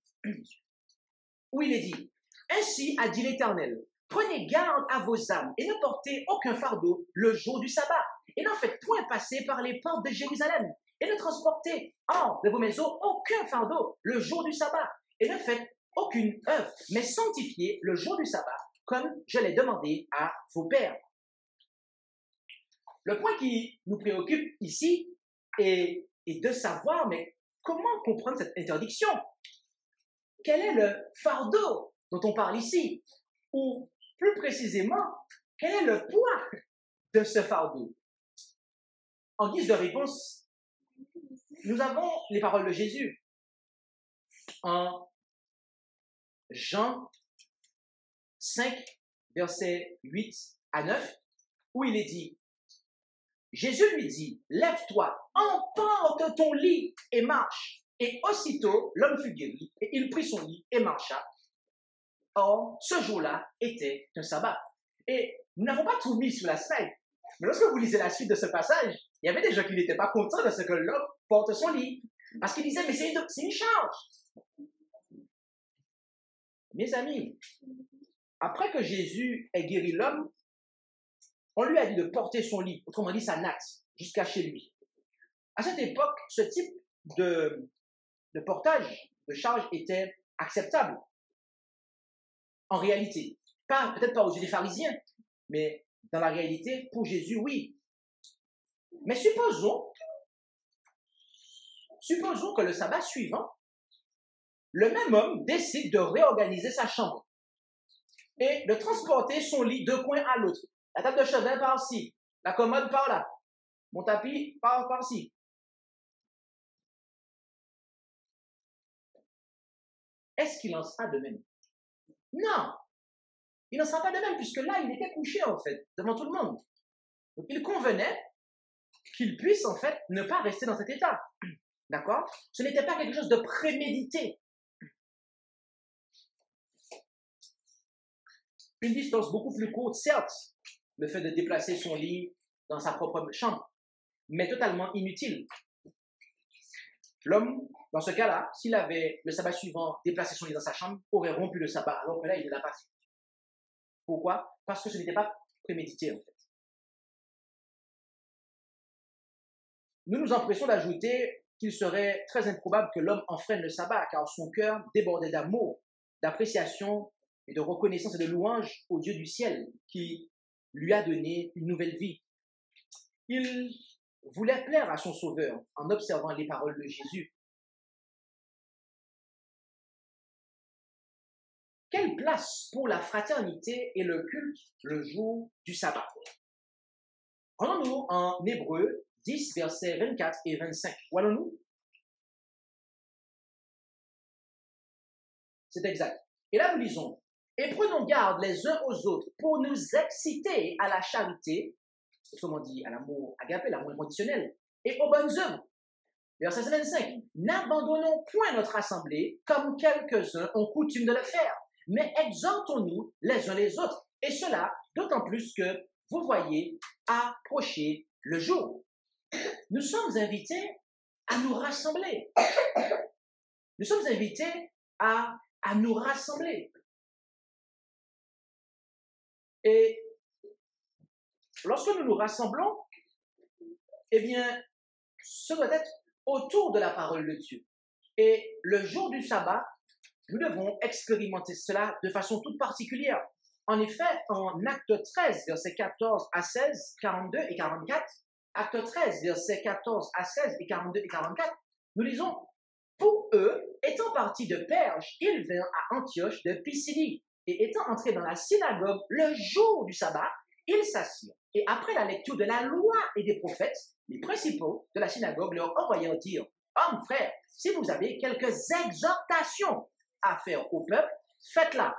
où il est dit, « Ainsi a dit l'Éternel, prenez garde à vos âmes et ne portez aucun fardeau le jour du sabbat, et n'en faites point passer par les portes de Jérusalem, et ne transportez hors de vos maisons aucun fardeau le jour du sabbat, et ne faites aucune œuvre, mais sanctifiez le jour du sabbat, comme je l'ai demandé à vos pères. » Le point qui nous préoccupe ici est de savoir, mais comment comprendre cette interdiction? Quel est le fardeau dont on parle ici? Ou plus précisément, quel est le poids de ce fardeau? En guise de réponse, nous avons les paroles de Jésus en Jean 5, versets 8 à 9, où il est dit, Jésus lui dit, lève-toi, emporte ton lit et marche. Et aussitôt, l'homme fut guéri, et il prit son lit et marcha. Or, ce jour-là était un sabbat. Et nous n'avons pas tout mis sur la slide. Mais lorsque vous lisez la suite de ce passage, il y avait des gens qui n'étaient pas contents de ce que l'homme porte son lit. Parce qu'ils disaient, mais c'est une charge. Mes amis, après que Jésus ait guéri l'homme, on lui a dit de porter son lit, autrement dit sa natte, jusqu'à chez lui. À cette époque, ce type de portage, de charge était acceptable. En réalité. Peut-être pas aux yeux des pharisiens, mais dans la réalité, pour Jésus, oui. Mais supposons que le sabbat suivant, le même homme décide de réorganiser sa chambre et de transporter son lit d'un coin à l'autre. La table de chevet par-ci, la commode par-là, mon tapis par-ci. Est-ce qu'il en sera de même? Non, il n'en sera pas de même, puisque là, il était couché, en fait, devant tout le monde. Donc, il convenait qu'il puisse, en fait, ne pas rester dans cet état. D'accord? Ce n'était pas quelque chose de prémédité. Une distance beaucoup plus courte, certes, le fait de déplacer son lit dans sa propre chambre, mais totalement inutile. L'homme, dans ce cas-là, s'il avait le sabbat suivant déplacé son lit dans sa chambre, aurait rompu le sabbat, alors que là, il ne l'a pas fait. Pourquoi? Parce que ce n'était pas prémédité, en fait. Nous nous empressons d'ajouter qu'il serait très improbable que l'homme enfreigne le sabbat, car son cœur débordait d'amour, d'appréciation et de reconnaissance et de louange au Dieu du ciel, qui lui a donné une nouvelle vie. Il voulait plaire à son Sauveur en observant les paroles de Jésus. Quelle place pour la fraternité et le culte le jour du sabbat? Rendons-nous en Hébreux 10, versets 24 et 25. Où allons-nous? C'est exact. Et là, nous lisons, « Et prenons garde les uns aux autres pour nous exciter à la charité, autrement dit à l'amour agapé, l'amour inconditionnel, et aux bonnes œuvres. » Verset 25, « N'abandonnons point notre assemblée, comme quelques-uns ont coutume de le faire, mais exhortons-nous les uns les autres, et cela d'autant plus que vous voyez approcher le jour. » Nous sommes invités à nous rassembler. Nous sommes invités à nous rassembler. Et lorsque nous nous rassemblons, eh bien, ce doit être autour de la parole de Dieu. Et le jour du sabbat, nous devons expérimenter cela de façon toute particulière. En effet, en Acte 13, versets 14 à 16, 42 et 44, Acte 13, versets 14 à 16 et 42 et 44, nous lisons Pour eux, étant partis de Perge, ils vinrent à Antioche de Pisidie. Et étant entrés dans la synagogue le jour du sabbat, ils s'assirent. Et après la lecture de la loi et des prophètes, les principaux de la synagogue leur envoyèrent dire, « Hommes, frères, si vous avez quelques exhortations à faire au peuple, faites-la. »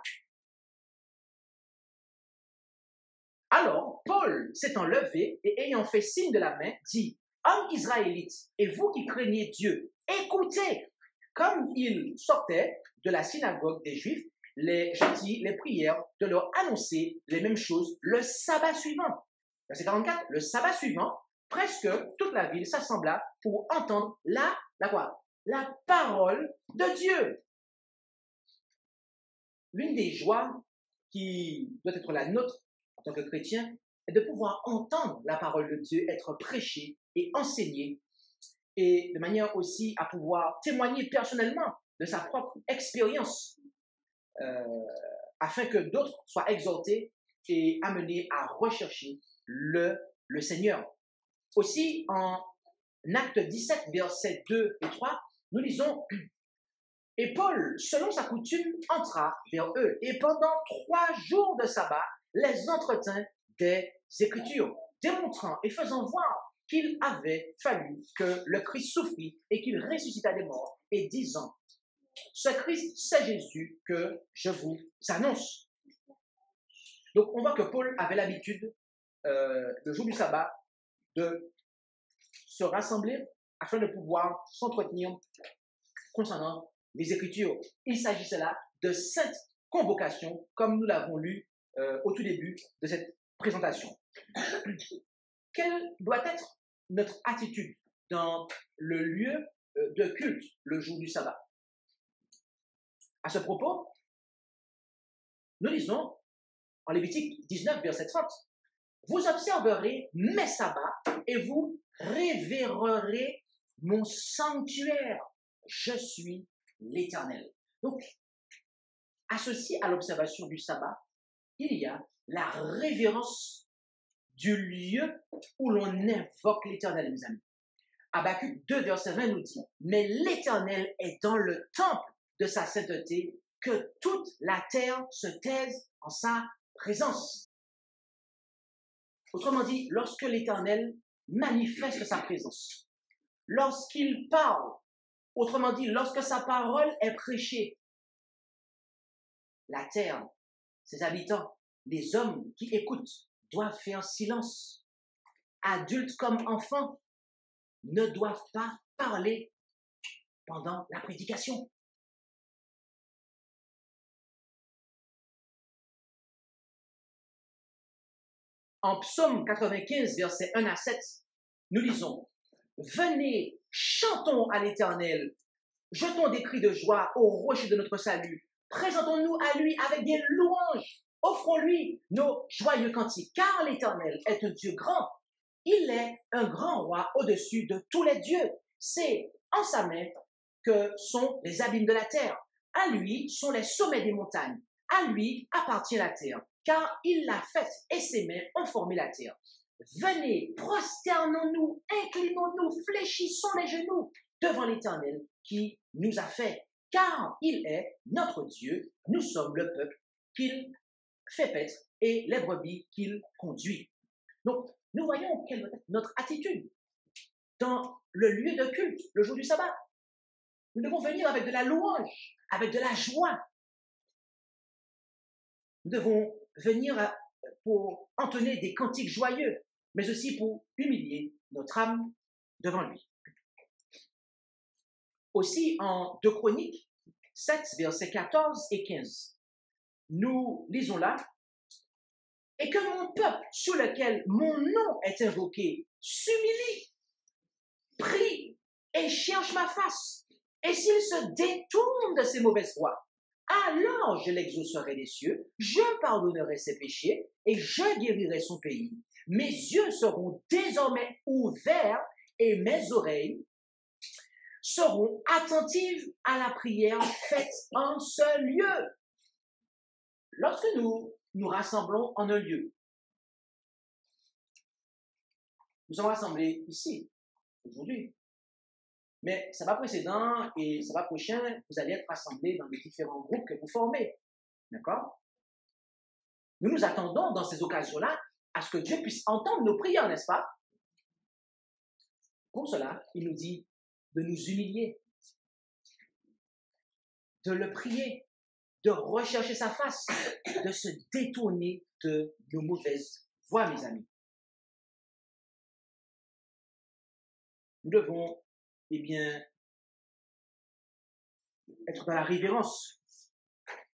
Alors, Paul s'étant levé et ayant fait signe de la main, dit, « Hommes israélites, et vous qui craignez Dieu, écoutez. » Comme il sortait de la synagogue des Juifs, les prières de leur annoncer les mêmes choses le sabbat suivant. Verset 44, le sabbat suivant, presque toute la ville s'assembla pour entendre la parole de Dieu. L'une des joies qui doit être la nôtre en tant que chrétien est de pouvoir entendre la parole de Dieu être prêchée et enseignée, et de manière aussi à pouvoir témoigner personnellement de sa propre expérience, afin que d'autres soient exhortés et amenés à rechercher le Seigneur. Aussi, en Actes 17, versets 2 et 3, nous lisons « Et Paul, selon sa coutume, entra vers eux, et pendant 3 jours de sabbat, les entretint des Écritures, démontrant et faisant voir qu'il avait fallu que le Christ souffrit et qu'il ressuscita des morts, et disant, ce Christ, c'est Jésus que je vous annonce. » Donc, on voit que Paul avait l'habitude, le jour du sabbat, de se rassembler afin de pouvoir s'entretenir concernant les Écritures. Il s'agissait là de 7 convocations, comme nous l'avons lu au tout début de cette présentation. Quelle doit être notre attitude dans le lieu de culte le jour du sabbat? À ce propos, nous lisons en Lévitique 19, verset 30, « Vous observerez mes sabbats et vous révérerez mon sanctuaire. Je suis l'Éternel. » Donc, associé à l'observation du sabbat, il y a la révérence du lieu où l'on invoque l'Éternel, mes amis. Habakkuk 2, verset 20 nous dit, « Mais l'Éternel est dans le temple de sa sainteté, que toute la terre se taise en sa présence. » Autrement dit, lorsque l'Éternel manifeste sa présence, lorsqu'il parle, autrement dit, lorsque sa parole est prêchée, la terre, ses habitants, les hommes qui écoutent doivent faire silence. Adultes comme enfants ne doivent pas parler pendant la prédication. En Psaume 95, versets 1 à 7, nous lisons « Venez, chantons à l'Éternel, jetons des cris de joie au rocher de notre salut, présentons-nous à lui avec des louanges, offrons-lui nos joyeux cantiques, car l'Éternel est un Dieu grand, il est un grand roi au-dessus de tous les dieux, c'est en sa main que sont les abîmes de la terre, à lui sont les sommets des montagnes, à lui appartient la terre, car il l'a faite et ses mains ont formé la terre. Venez, prosternons-nous, inclinons-nous, fléchissons les genoux devant l'Éternel qui nous a fait, car il est notre Dieu, nous sommes le peuple qu'il fait paître et les brebis qu'il conduit. Donc, nous voyons quelle doit être notre attitude dans le lieu de culte, le jour du sabbat. Nous devons venir avec de la louange, avec de la joie. Nous devons venir pour entonner des cantiques joyeux, mais aussi pour humilier notre âme devant lui. Aussi, en 2 Chroniques 7, versets 14 et 15, nous lisons là, « Et que mon peuple, sur lequel mon nom est invoqué, s'humilie, prie et cherche ma face, et s'il se détourne de ses mauvaises voies, alors je l'exaucerai des cieux, je pardonnerai ses péchés et je guérirai son pays. Mes yeux seront désormais ouverts et mes oreilles seront attentives à la prière faite en ce lieu. » Lorsque nous nous rassemblons en un lieu, nous sommes rassemblés ici, aujourd'hui, Mais sabbat précédent et sabbat prochain, vous allez être rassemblés dans les différents groupes que vous formez. D'accord? Nous nous attendons dans ces occasions-là à ce que Dieu puisse entendre nos prières, n'est-ce pas? Pour cela, il nous dit de nous humilier, de le prier, de rechercher sa face, de se détourner de nos mauvaises voies, mes amis. Nous devons, eh bien, être dans la révérence.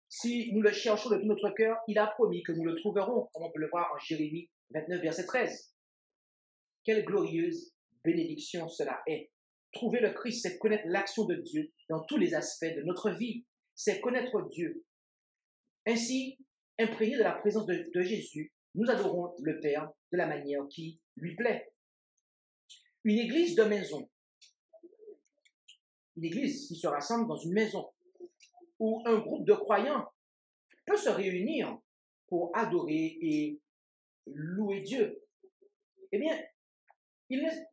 Si nous le cherchons de tout notre cœur, il a promis que nous le trouverons, comme on peut le voir en Jérémie 29, verset 13. Quelle glorieuse bénédiction cela est. Trouver le Christ, c'est connaître l'action de Dieu dans tous les aspects de notre vie. C'est connaître Dieu. Ainsi, imprégnés de la présence de Jésus, nous adorons le Père de la manière qui lui plaît. Une église de maison. Une église qui se rassemble dans une maison où un groupe de croyants peut se réunir pour adorer et louer Dieu. Eh bien,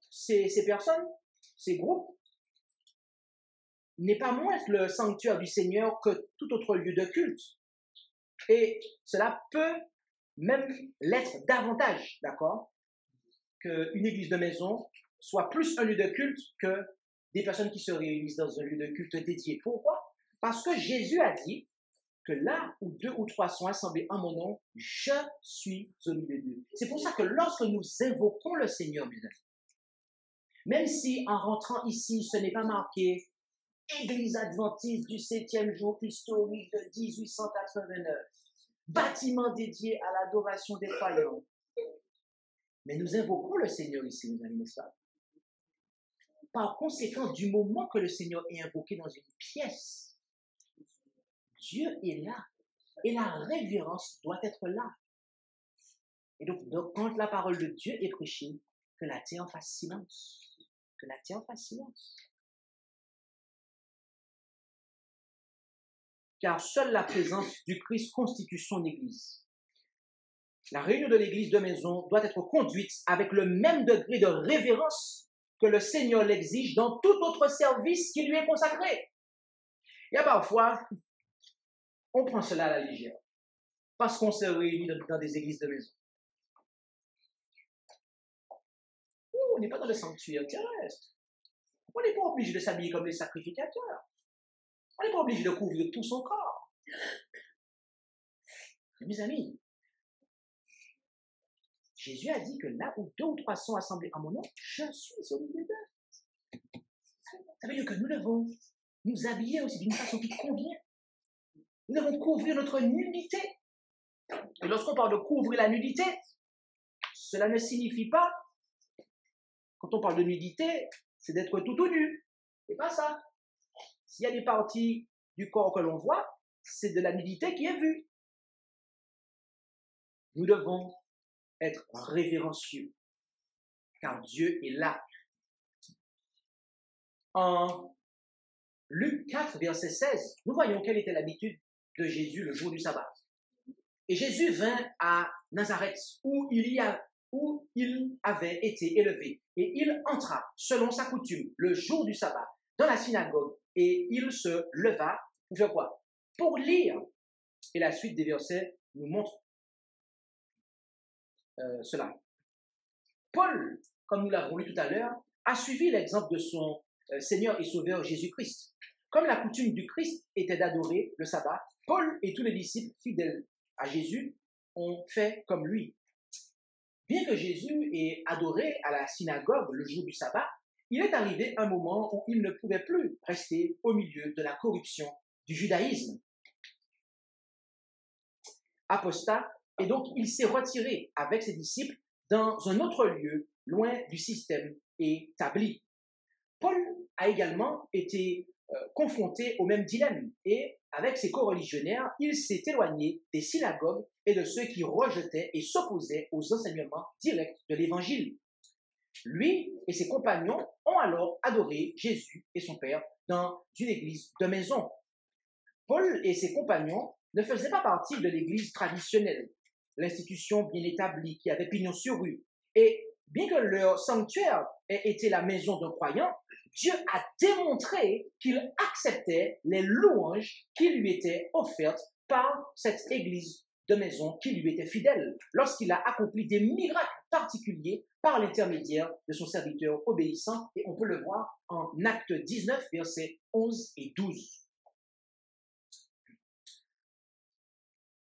ces personnes, ces groupes, n'est pas moins le sanctuaire du Seigneur que tout autre lieu de culte. Et cela peut même l'être davantage, d'accord, qu'une église de maison soit plus un lieu de culte que des personnes qui se réunissent dans un lieu de culte dédié. Pourquoi? Parce que Jésus a dit que là où 2 ou 3 sont assemblés en mon nom, je suis au milieu d'eux. C'est pour ça que lorsque nous invoquons le Seigneur, mes amis, même si en rentrant ici, ce n'est pas marqué Église adventiste du 7e jour historique de 1889, bâtiment dédié à l'adoration des croyants. Mais nous invoquons le Seigneur ici, mes amis, n'est-ce pas? Par conséquent, du moment que le Seigneur est invoqué dans une pièce, Dieu est là. Et la révérence doit être là. Et donc quand la parole de Dieu est prêchée, que la terre fasse silence. Que la terre fasse silence. Car seule la présence du Christ constitue son Église. La réunion de l'Église de maison doit être conduite avec le même degré de révérence que le Seigneur l'exige dans tout autre service qui lui est consacré. Il y a parfois, on prend cela à la légère, parce qu'on se réunit dans des églises de maison. On n'est pas dans le sanctuaire terrestre. On n'est pas obligé de s'habiller comme les sacrificateurs. On n'est pas obligé de couvrir tout son corps. Mais mes amis, Jésus a dit que là où 2 ou 3 sont assemblés en mon nom, je suis au milieu d'eux. Ça veut dire que nous devons nous habiller aussi d'une façon qui convient. Nous devons couvrir notre nudité. Et lorsqu'on parle de couvrir la nudité, cela ne signifie pas, quand on parle de nudité, c'est d'être tout nu. C'est pas ça. S'il y a des parties du corps que l'on voit, c'est de la nudité qui est vue. Nous devons être révérencieux, car Dieu est là. En Luc 4, verset 16, nous voyons quelle était l'habitude de Jésus le jour du sabbat. Et Jésus vint à Nazareth, où il avait été élevé, et il entra, selon sa coutume, le jour du sabbat, dans la synagogue, et il se leva pour faire quoi? Pour lire. Et la suite des versets nous montre cela. Paul, comme nous l'avons lu tout à l'heure, a suivi l'exemple de son Seigneur et Sauveur Jésus-Christ. Comme la coutume du Christ était d'adorer le sabbat, Paul et tous les disciples fidèles à Jésus ont fait comme lui. Bien que Jésus ait adoré à la synagogue le jour du sabbat, il est arrivé un moment où il ne pouvait plus rester au milieu de la corruption du judaïsme. Apostat, et donc il s'est retiré avec ses disciples dans un autre lieu, loin du système établi. Paul a également été confronté au même dilemme et avec ses coreligionnaires, il s'est éloigné des synagogues et de ceux qui rejetaient et s'opposaient aux enseignements directs de l'Évangile. Lui et ses compagnons ont alors adoré Jésus et son Père dans une église de maison. Paul et ses compagnons ne faisaient pas partie de l'église traditionnelle, l'institution bien établie qui avait pignon sur rue. Et bien que leur sanctuaire ait été la maison d'un croyant, Dieu a démontré qu'il acceptait les louanges qui lui étaient offertes par cette église de maison qui lui était fidèle lorsqu'il a accompli des miracles particuliers par l'intermédiaire de son serviteur obéissant. Et on peut le voir en Acte 19, versets 11 et 12.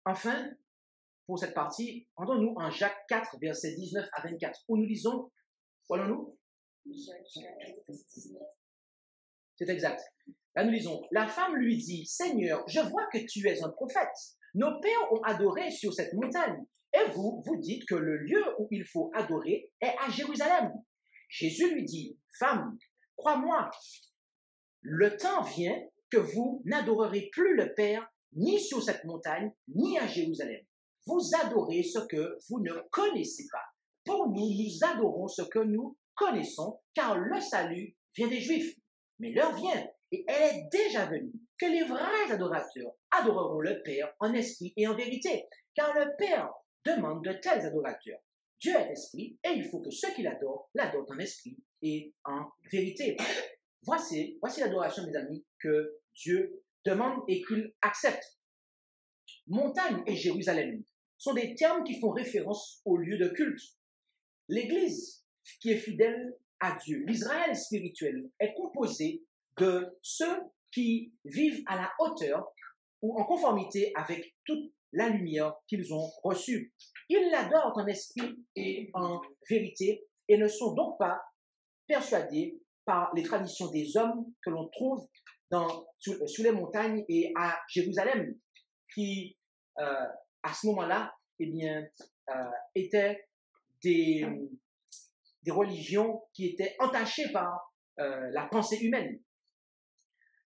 Enfin, pour cette partie, rendons-nous en Jacques 4, versets 19 à 24, où nous lisons, où allons-nous? C'est exact. Là, nous lisons, la femme lui dit, Seigneur, je vois que tu es un prophète. Nos pères ont adoré sur cette montagne. Et vous, vous dites que le lieu où il faut adorer est à Jérusalem. Jésus lui dit, femme, crois-moi, le temps vient que vous n'adorerez plus le Père ni sur cette montagne, ni à Jérusalem. Vous adorez ce que vous ne connaissez pas. Pour nous, nous adorons ce que nous connaissons, car le salut vient des Juifs. Mais l'heure vient, et elle est déjà venue, que les vrais adorateurs adoreront le Père en esprit et en vérité, car le Père demande de tels adorateurs. Dieu est esprit, et il faut que ceux qui l'adorent en esprit et en vérité. Voici l'adoration, mes amis, que Dieu demande et qu'il accepte. Montagne et Jérusalem sont des termes qui font référence au lieu de culte. L'Église qui est fidèle à Dieu, l'Israël spirituel, est composé de ceux qui vivent à la hauteur ou en conformité avec toute la lumière qu'ils ont reçue. Ils l'adorent en esprit et en vérité et ne sont donc pas persuadés par les traditions des hommes que l'on trouve sous les montagnes et à Jérusalem, qui, à ce moment-là, étaient des religions qui étaient entachées par la pensée humaine.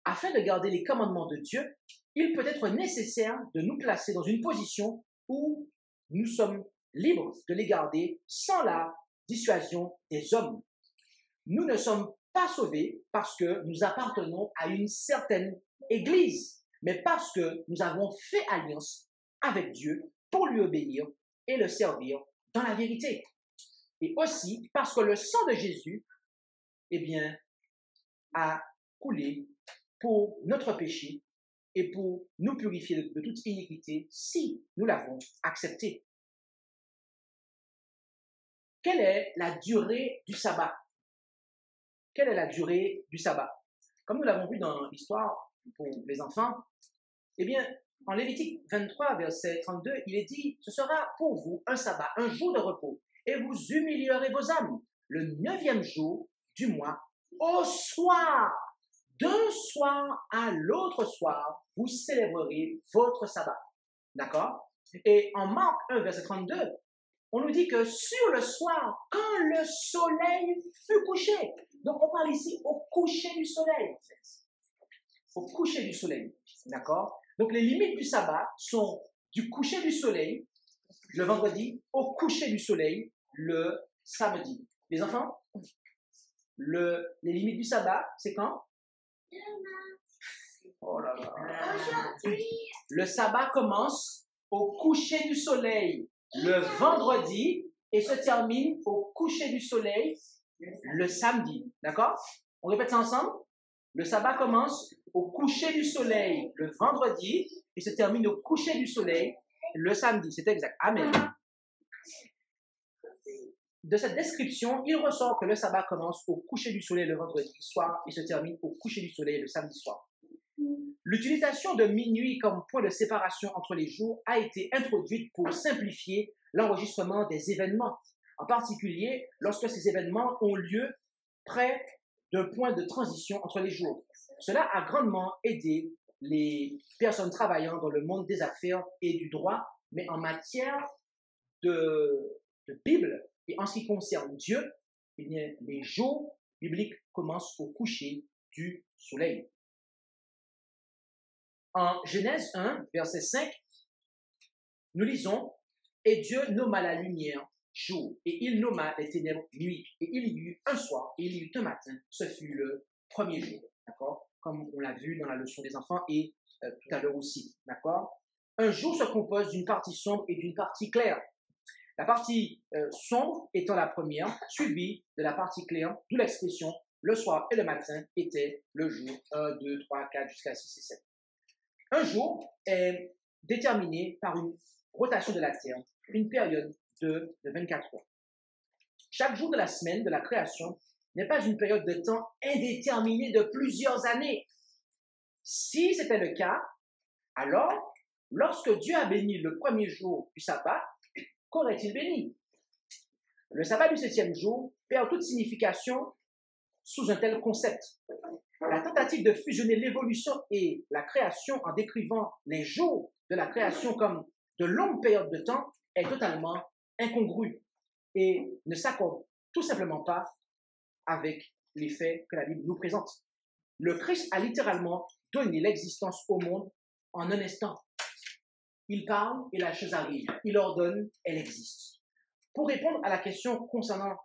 Afin de garder les commandements de Dieu, il peut être nécessaire de nous placer dans une position où nous sommes libres de les garder sans la dissuasion des hommes. Nous ne sommes pas sauvés parce que nous appartenons à une certaine Église, mais parce que nous avons fait alliance avec Dieu pour lui obéir et le servir dans la vérité. Et aussi parce que le sang de Jésus, a coulé pour notre péché et pour nous purifier de toute iniquité si nous l'avons accepté. Quelle est la durée du sabbat? Quelle est la durée du sabbat? Comme nous l'avons vu dans l'histoire pour les enfants, en Lévitique 23, verset 32, il est dit, ce sera pour vous un sabbat, un jour de repos, et vous humilierez vos âmes. Le 9e jour du mois, au soir, d'un soir à l'autre soir, vous célébrerez votre sabbat. D'accord? Et en Marc 1, verset 32, on nous dit que sur le soir, quand le soleil fut couché, donc on parle ici au coucher du soleil, en fait. Au coucher du soleil, d'accord? Donc les limites du sabbat sont du coucher du soleil, le vendredi, au coucher du soleil, le samedi. Les enfants, les limites du sabbat, c'est quand? Oh là là. Aujourd'hui. Le sabbat commence au coucher du soleil le vendredi et se termine au coucher du soleil le samedi. D'accord? On répète ça ensemble? Le sabbat commence au coucher du soleil le vendredi et se termine au coucher du soleil le samedi. C'est exact. Amen. De cette description, il ressort que le sabbat commence au coucher du soleil le vendredi soir et se termine au coucher du soleil le samedi soir. L'utilisation de minuit comme point de séparation entre les jours a été introduite pour simplifier l'enregistrement des événements, en particulier lorsque ces événements ont lieu près d'un point de transition entre les jours. Cela a grandement aidé les personnes travaillant dans le monde des affaires et du droit, mais en matière de Bible et en ce qui concerne Dieu, les jours bibliques commencent au coucher du soleil. En Genèse 1, verset 5, nous lisons « Et Dieu nomma la lumière jour, et il nomma les ténèbres nuit. Et il y eut un soir, et il y eut un matin. Ce fut le premier jour. » D'accord? Comme on l'a vu dans la leçon des enfants et tout à l'heure aussi. D'accord? Un jour se compose d'une partie sombre et d'une partie claire. La partie sombre étant la première, suivie de la partie claire, d'où l'expression le soir et le matin était le jour 1, 2, 3, 4 jusqu'à 6 et 7. Un jour est déterminé par une rotation de la Terre, une période de 24 heures. Chaque jour de la semaine de la création n'est pas une période de temps indéterminée de plusieurs années. Si c'était le cas, alors, lorsque Dieu a béni le premier jour du sabbat, qu'aurait-il béni? Le sabbat du 7e jour perd toute signification sous un tel concept. La tentative de fusionner l'évolution et la création en décrivant les jours de la création comme de longues périodes de temps est totalement incongrue et ne s'accorde tout simplement pas avec les faits que la Bible nous présente. Le Christ a littéralement donné l'existence au monde en un instant. Il parle et la chose arrive. Il ordonne, elle existe. Pour répondre à la question concernant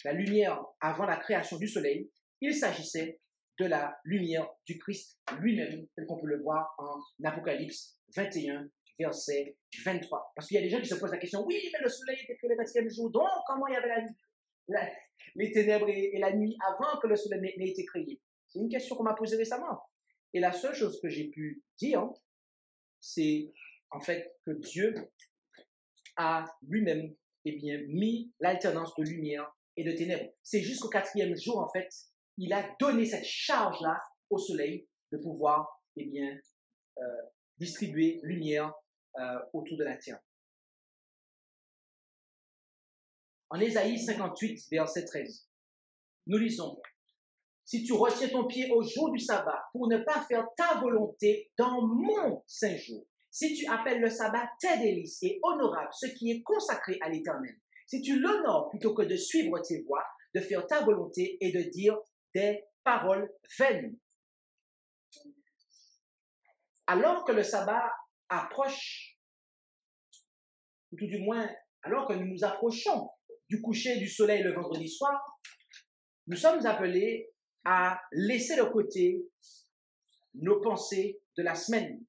la lumière avant la création du soleil, il s'agissait de la lumière du Christ lui-même, tel qu'on peut le voir en Apocalypse 21, verset 23. Parce qu'il y a des gens qui se posent la question, oui, mais le soleil était créé le 20e jour, donc comment il y avait les ténèbres et la nuit avant que le soleil n'ait été créé? C'est une question qu'on m'a posée récemment. Et la seule chose que j'ai pu dire, c'est en fait que Dieu a lui-même mis l'alternance de lumière et de ténèbres. C'est jusqu'au 4e jour, en fait, il a donné cette charge-là au soleil de pouvoir distribuer lumière autour de la terre. En Ésaïe 58, verset 13, nous lisons « Si tu retiens ton pied au jour du sabbat pour ne pas faire ta volonté dans mon saint jour, si tu appelles le sabbat tes délices et honorable ce qui est consacré à l'Éternel, si tu l'honores plutôt que de suivre tes voies, de faire ta volonté et de dire des paroles vaines. » Alors que le sabbat approche, ou tout du moins, alors que nous nous approchons du coucher du soleil le vendredi soir, nous sommes appelés à laisser de côté nos pensées de la semaine.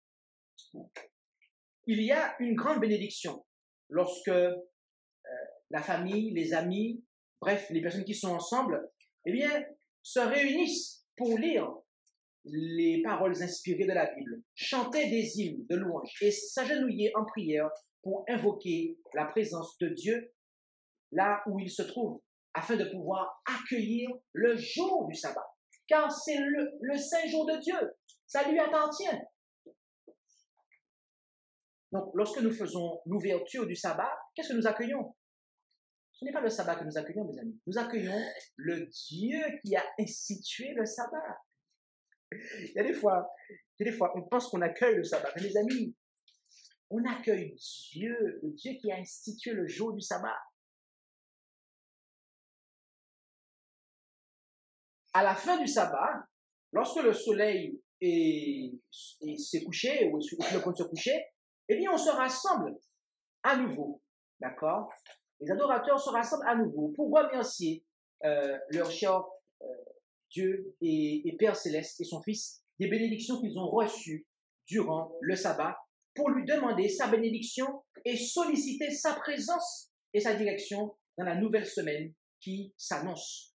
Il y a une grande bénédiction lorsque la famille, les amis, bref, les personnes qui sont ensemble, se réunissent pour lire les paroles inspirées de la Bible, chanter des hymnes de louange et s'agenouiller en prière pour invoquer la présence de Dieu là où il se trouve, afin de pouvoir accueillir le jour du sabbat. Car c'est le saint jour de Dieu, ça lui appartient. Donc, lorsque nous faisons l'ouverture du sabbat, qu'est-ce que nous accueillons? Ce n'est pas le sabbat que nous accueillons, mes amis. Nous accueillons le Dieu qui a institué le sabbat. Il y a des fois, on pense qu'on accueille le sabbat. Mais mes amis, on accueille Dieu, le Dieu qui a institué le jour du sabbat. À la fin du sabbat, lorsque le soleil s'est couché, ou est le point de se coucher, on se rassemble à nouveau, d'accord? Les adorateurs se rassemblent à nouveau pour remercier leur cher Dieu et Père Céleste et son Fils des bénédictions qu'ils ont reçues durant le sabbat pour lui demander sa bénédiction et solliciter sa présence et sa direction dans la nouvelle semaine qui s'annonce.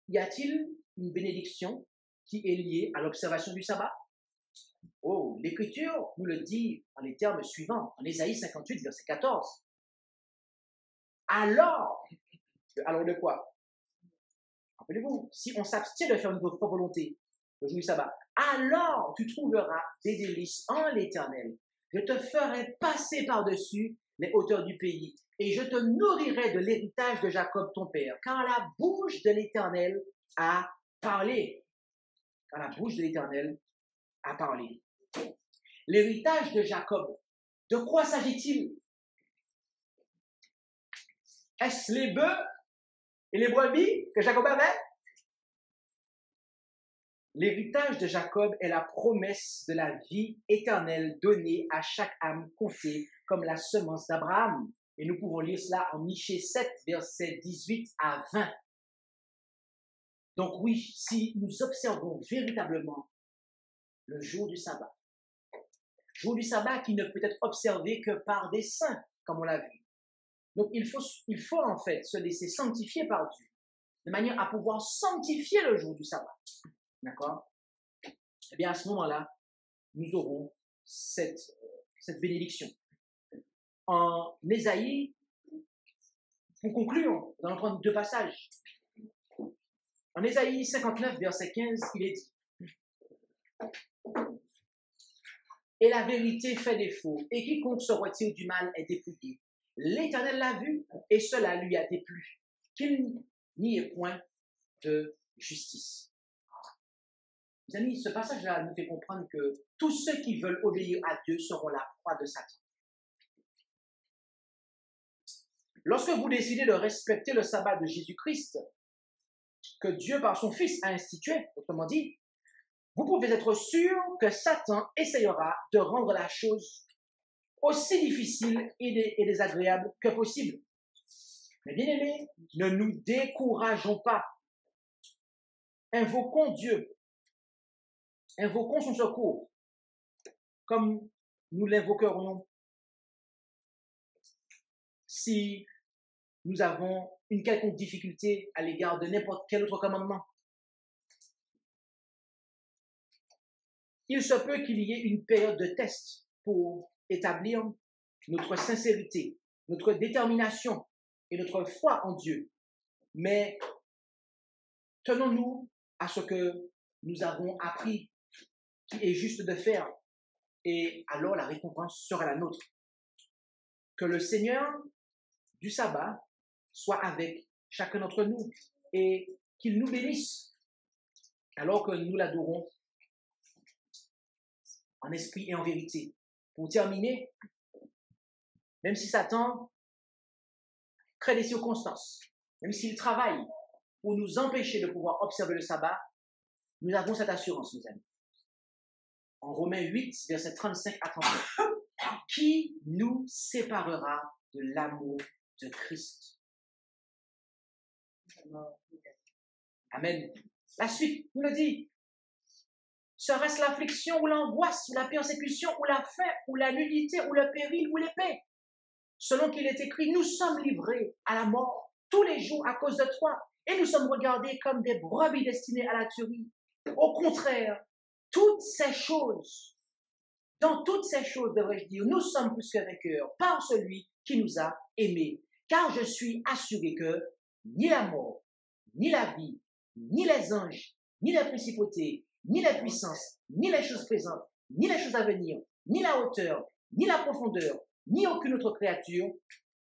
Y a-t-il une bénédiction qui est liée à l'observation du sabbat? Oh, l'Écriture nous le dit en les termes suivants, en Ésaïe 58, verset 14. Alors de quoi? Rappelez-vous, si on s'abstient de faire notre propre volonté, le jour du sabbat, alors tu trouveras des délices en l'Éternel. Je te ferai passer par-dessus les hauteurs du pays, et je te nourrirai de l'héritage de Jacob ton père, car la bouche de l'Éternel a parlé. Car la bouche de l'Éternel a parlé. L'héritage de Jacob, de quoi s'agit-il? Est-ce les bœufs et les brebis que Jacob avait? L'héritage de Jacob est la promesse de la vie éternelle donnée à chaque âme comptée comme la semence d'Abraham. Et nous pouvons lire cela en Michée 7, versets 18 à 20. Donc oui, si nous observons véritablement le jour du sabbat, jour du sabbat qui ne peut être observé que par des saints, comme on l'a vu. Donc il faut en fait se laisser sanctifier par Dieu, de manière à pouvoir sanctifier le jour du sabbat. D'accord? Eh bien, à ce moment-là, nous aurons cette bénédiction. En Ésaïe, pour conclure, nous allons prendre 2 passages. En Ésaïe 59, verset 15, il est dit: et la vérité fait défaut, et quiconque se retire du mal est dépouillé. L'Éternel l'a vu, et cela lui a déplu, qu'il n'y ait point de justice. Mes amis, ce passage-là nous fait comprendre que tous ceux qui veulent obéir à Dieu seront la proie de Satan. Lorsque vous décidez de respecter le sabbat de Jésus-Christ, que Dieu par son Fils a institué, autrement dit, vous pouvez être sûr que Satan essayera de rendre la chose aussi difficile et désagréable que possible. Mais bien aimés, ne nous décourageons pas. Invoquons Dieu. Invoquons son secours, comme nous l'invoquerions si nous avons une quelconque difficulté à l'égard de n'importe quel autre commandement. Il se peut qu'il y ait une période de test pour établir notre sincérité, notre détermination et notre foi en Dieu. Mais tenons-nous à ce que nous avons appris qui est juste de faire, et alors la récompense sera la nôtre. Que le Seigneur du sabbat soit avec chacun d'entre nous et qu'il nous bénisse alors que nous l'adorons en esprit et en vérité. Pour terminer, même si Satan crée des circonstances, même s'il travaille pour nous empêcher de pouvoir observer le sabbat, nous avons cette assurance, mes amis. En Romains 8, versets 35 à 39. Qui nous séparera de l'amour de Christ? Amen. La suite nous le dit. Serait-ce l'affliction ou l'angoisse, ou la persécution, ou la faim, ou la nudité, ou le péril, ou l'épée? Selon qu'il est écrit, nous sommes livrés à la mort tous les jours à cause de toi, et nous sommes regardés comme des brebis destinées à la tuerie. Au contraire, dans toutes ces choses, devrais-je dire, nous sommes plus que vainqueurs par celui qui nous a aimés. Car je suis assuré que ni la mort, ni la vie, ni les anges, ni les principautés, ni les puissances, ni les choses présentes, ni les choses à venir, ni la hauteur, ni la profondeur, ni aucune autre créature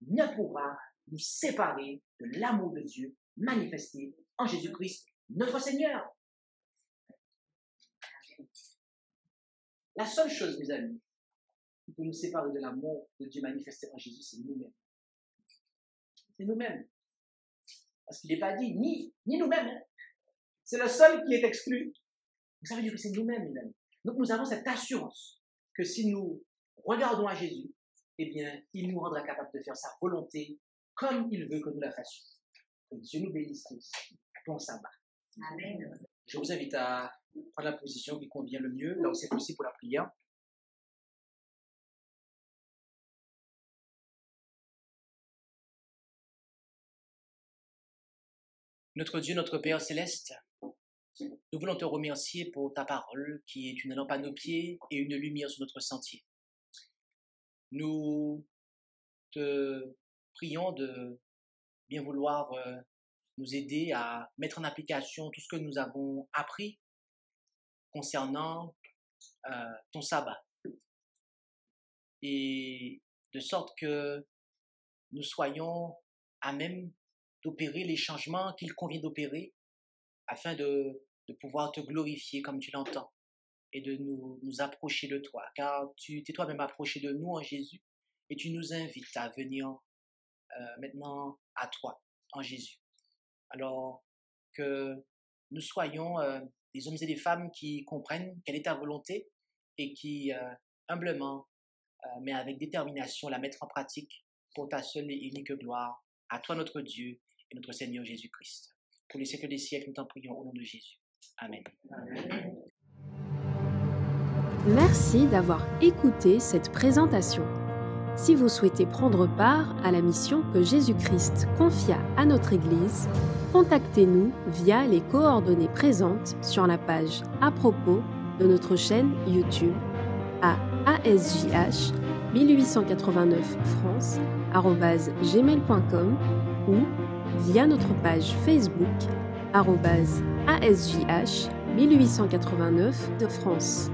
ne pourra nous séparer de l'amour de Dieu manifesté en Jésus-Christ, notre Seigneur. La seule chose, mes amis, qui peut nous séparer de l'amour de Dieu manifesté en Jésus, c'est nous-mêmes. C'est nous-mêmes. Parce qu'il n'est pas dit ni nous-mêmes. Hein. C'est le seul qui est exclu. Ça veut dire que c'est nous-mêmes, mes amis. Donc nous avons cette assurance que si nous regardons à Jésus, eh bien, il nous rendra capable de faire sa volonté comme il veut que nous la fassions. Que Dieu nous bénisse tous. Bon sabbat. Amen. Je vous invite à prendre la position qui convient le mieux, là où c'est possible pour la prière. Notre Dieu, notre Père céleste, nous voulons te remercier pour ta parole qui est une lampe à nos pieds et une lumière sur notre sentier. Nous te prions de bien vouloir nous aider à mettre en application tout ce que nous avons appris concernant ton sabbat. Et de sorte que nous soyons à même d'opérer les changements qu'il convient d'opérer afin de pouvoir te glorifier comme tu l'entends et de nous approcher de toi. Car tu t'es toi-même approché de nous en Jésus et tu nous invites à venir maintenant à toi en Jésus. Alors que nous soyons des hommes et des femmes qui comprennent quelle est ta volonté et qui humblement, mais avec détermination, la mettre en pratique pour ta seule et unique gloire. À toi notre Dieu et notre Seigneur Jésus-Christ. Pour les siècles des siècles, nous t'en prions au nom de Jésus. Amen. Amen. Merci d'avoir écouté cette présentation. Si vous souhaitez prendre part à la mission que Jésus-Christ confia à notre Église, contactez-nous via les coordonnées présentes sur la page à propos de notre chaîne YouTube à ASJH 1889 France@gmail.com ou via notre page Facebook @ASJH 1889 de France.